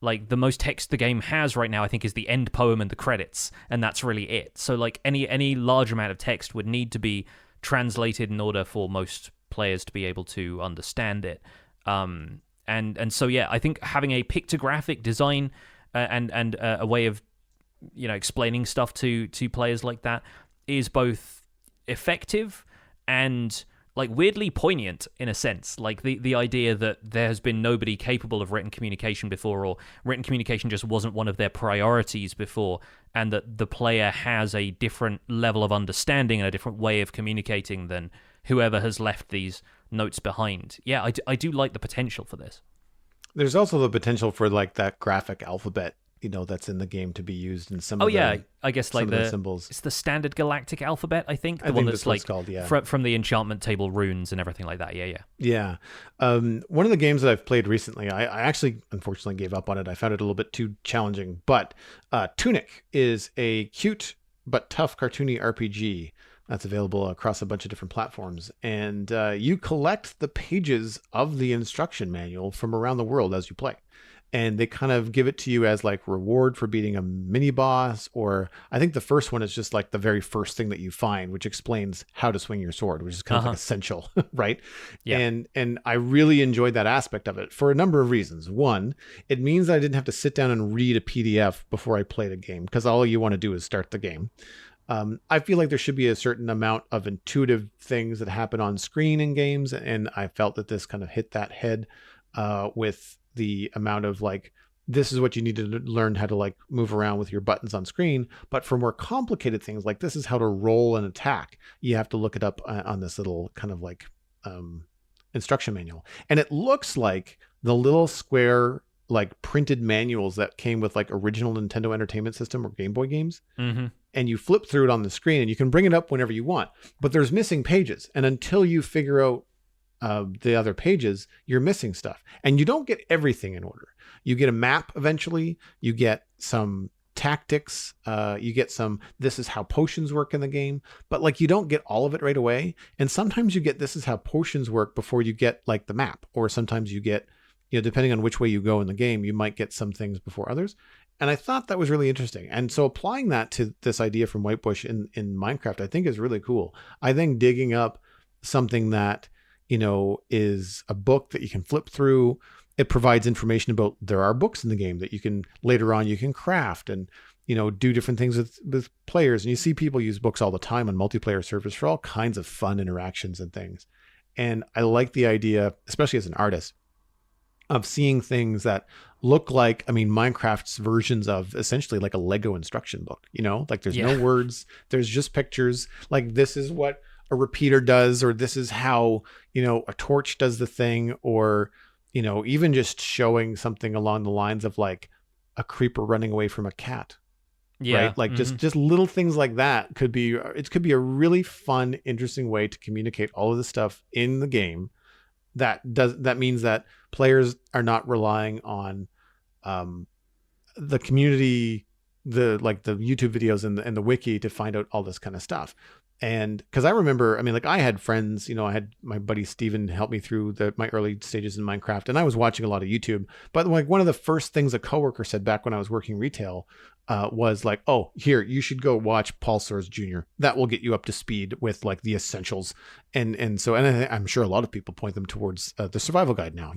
Like, the most text the game has right now, I think, is the end poem and the credits, and that's really it. So, like, any large amount of text would need to be translated in order for most players to be able to understand it. And so, yeah, I think having a pictographic design and a way of, explaining stuff to players like that is both effective and, like, weirdly poignant in a sense. Like, the idea that there has been nobody capable of written communication before, or written communication just wasn't one of their priorities before, and that the player has a different level of understanding and a different way of communicating than whoever has left these notes behind. Yeah, I do like the potential for this. There's also the potential for, like, that graphic alphabet, that's in the game to be used in some I guess, like, the symbols. It's the standard galactic alphabet, I think. The one that's like called, from the enchantment table runes and everything like that. Yeah. One of the games that I've played recently, I actually unfortunately gave up on it. I found it a little bit too challenging, but Tunic is a cute but tough cartoony RPG that's available across a bunch of different platforms. And you collect the pages of the instruction manual from around the world as you play. And they kind of give it to you as, like, reward for beating a mini boss, or I think the first one is just, like, the very first thing that you find, which explains how to swing your sword, which is kind of like essential, right? Yeah. And I really enjoyed that aspect of it for a number of reasons. One, it means that I didn't have to sit down and read a PDF before I played a game, because all you want to do is start the game. I feel like there should be a certain amount of intuitive things that happen on screen in games, and I felt that this kind of hit that head with the amount of, like, this is what you need to learn how to, like, move around with your buttons on screen. But for more complicated things, like, this is how to roll an attack, you have to look it up on this little kind of, like, instruction manual. And it looks like the little square, like, printed manuals that came with, like, original Nintendo Entertainment System or Game Boy games. Mm-hmm. And you flip through it on the screen and you can bring it up whenever you want, but there's missing pages. And until you figure out the other pages, you're missing stuff, and you don't get everything in order. You get a map eventually, you get some tactics, you get some, this is how potions work in the game, but, like, you don't get all of it right away. And sometimes you get, this is how potions work before you get, like, the map, or sometimes you get, depending on which way you go in the game, you might get some things before others. And I thought that was really interesting. And so applying that to this idea from Whitebush in Minecraft, I think is really cool. I think digging up something that, is a book that you can flip through, it provides information about, there are books in the game that you can, later on, you can craft and, do different things with players. And you see people use books all the time on multiplayer servers for all kinds of fun interactions and things. And I like the idea, especially as an artist, of seeing things that look like, Minecraft's versions of essentially like a Lego instruction book, like there's no words, there's just pictures, like this is what a repeater does, or this is how, a torch does the thing, or, even just showing something along the lines of, like, a creeper running away from a cat. Yeah. Right. Like just little things like that could be a really fun, interesting way to communicate all of the stuff in the game. That means that players are not relying on the community, the YouTube videos and the wiki to find out all this kind of stuff. And because I remember, I had friends, I had my buddy Steven help me through my early stages in Minecraft, and I was watching a lot of YouTube. But, like, one of the first things a coworker said back when I was working retail was like, oh, here, you should go watch Paul Soares Jr. That will get you up to speed with, like, the essentials. And I'm sure a lot of people point them towards the survival guide now,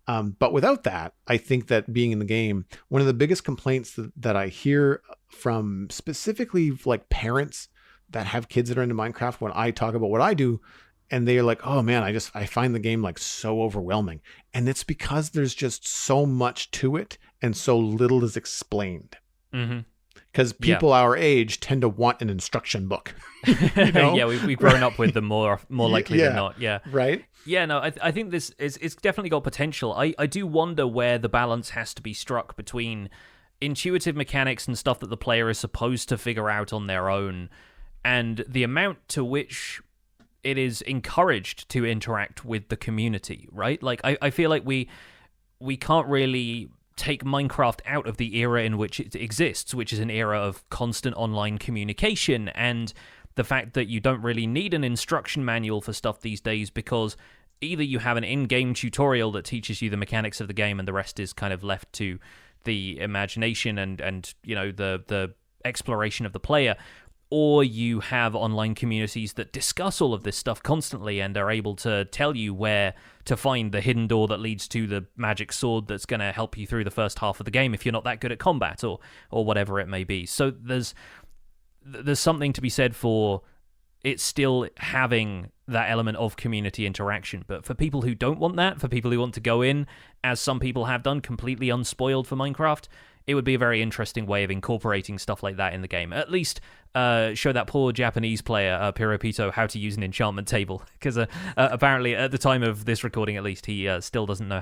But without that, I think that being in the game, one of the biggest complaints that I hear from specifically, like, parents that have kids that are into Minecraft, when I talk about what I do, and they're like, oh man, I find the game, like, so overwhelming. And it's because there's just so much to it and so little is explained. Because people our age tend to want an instruction book. Yeah, we've grown up with them more likely than not. Yeah. Right? Yeah, no, I think it's definitely got potential. I do wonder where the balance has to be struck between intuitive mechanics and stuff that the player is supposed to figure out on their own, and the amount to which it is encouraged to interact with the community, right? Like, I feel like we can't really take Minecraft out of the era in which it exists, which is an era of constant online communication, and the fact that you don't really need an instruction manual for stuff these days, because either you have an in-game tutorial that teaches you the mechanics of the game and the rest is kind of left to the imagination and you know, the exploration of the player, or you have online communities that discuss all of this stuff constantly and are able to tell you where to find the hidden door that leads to the magic sword that's going to help you through the first half of the game if you're not that good at combat or whatever it may be. So there's something to be said for it still having that element of community interaction. But for people who don't want that, for people who want to go in, as some people have done, completely unspoiled for Minecraft, it would be a very interesting way of incorporating stuff like that in the game. At least show that poor Japanese player, Piropito, how to use an enchantment table. Because apparently, at the time of this recording at least, he still doesn't know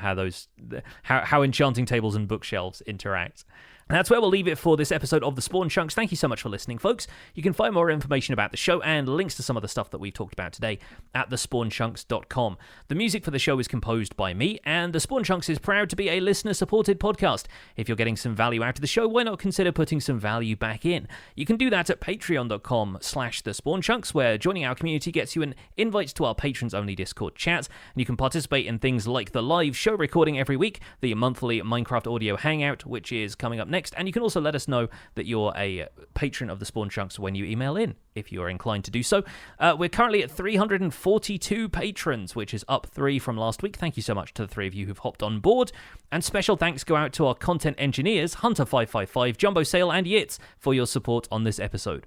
how enchanting tables and bookshelves interact. And that's where we'll leave it for this episode of The Spawn Chunks. Thank you so much for listening, folks. You can find more information about the show and links to some of the stuff that we've talked about today at thespawnchunks.com. The music for the show is composed by me, and The Spawn Chunks is proud to be a listener-supported podcast. If you're getting some value out of the show, why not consider putting some value back in? You can do that at patreon.com/thespawnchunks, where joining our community gets you an invite to our patrons-only Discord chat, and you can participate in things like the live show recording every week, the monthly Minecraft audio hangout, which is coming up next, and you can also let us know that you're a patron of the Spawn Chunks when you email in, if you are inclined to do so. We're currently at 342 patrons, which is up 3 from last week. Thank you so much to the 3 of you who've hopped on board. And special thanks go out to our content engineers, Hunter555, Jumbo Sale, and Yitz, for your support on this episode.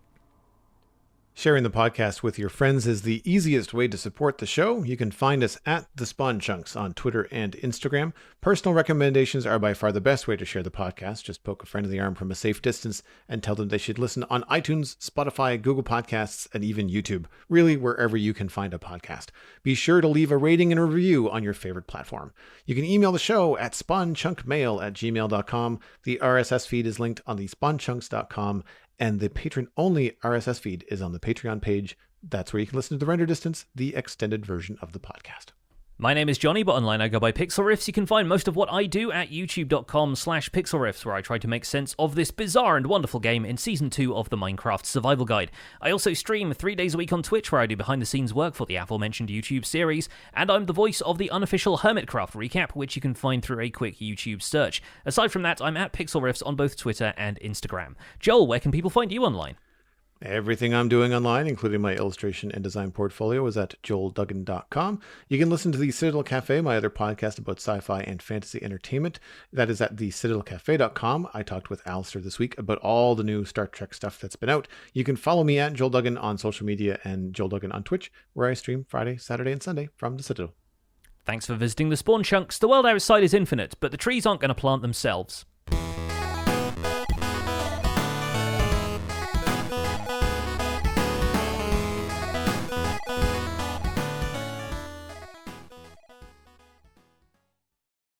Sharing the podcast with your friends is the easiest way to support the show. You can find us at The Spawn Chunks on Twitter and Instagram. Personal recommendations are by far the best way to share the podcast. Just poke a friend in the arm from a safe distance and tell them they should listen on iTunes, Spotify, Google Podcasts, and even YouTube. Really, wherever you can find a podcast. Be sure to leave a rating and a review on your favorite platform. You can email the show at spawnchunkmail@gmail.com. The RSS feed is linked on the spawnchunks.com. And the patron-only RSS feed is on the Patreon page. That's where you can listen to the render distance, the extended version of the podcast. My name is Johnny, but online I go by Pixel Riffs. You can find most of what I do at youtube.com/pixelriffs, where I try to make sense of this bizarre and wonderful game in Season 2 of the Minecraft Survival Guide. I also stream 3 days a week on Twitch, where I do behind-the-scenes work for the aforementioned YouTube series, and I'm the voice of the unofficial Hermitcraft recap, which you can find through a quick YouTube search. Aside from that, I'm at Pixel Riffs on both Twitter and Instagram. Joel, where can people find you online? Everything I'm doing online, including my illustration and design portfolio, is at joelduggan.com. You can listen to the Citadel Cafe, my other podcast about sci-fi and fantasy entertainment. That is at thecitadelcafe.com. I talked with Alistair this week about all the new Star Trek stuff that's been out. You can follow me at Joel Duggan on social media and Joel Duggan on Twitch, where I stream Friday, Saturday, and Sunday from the Citadel. Thanks for visiting the Spawn Chunks. The world outside is infinite, but the trees aren't going to plant themselves.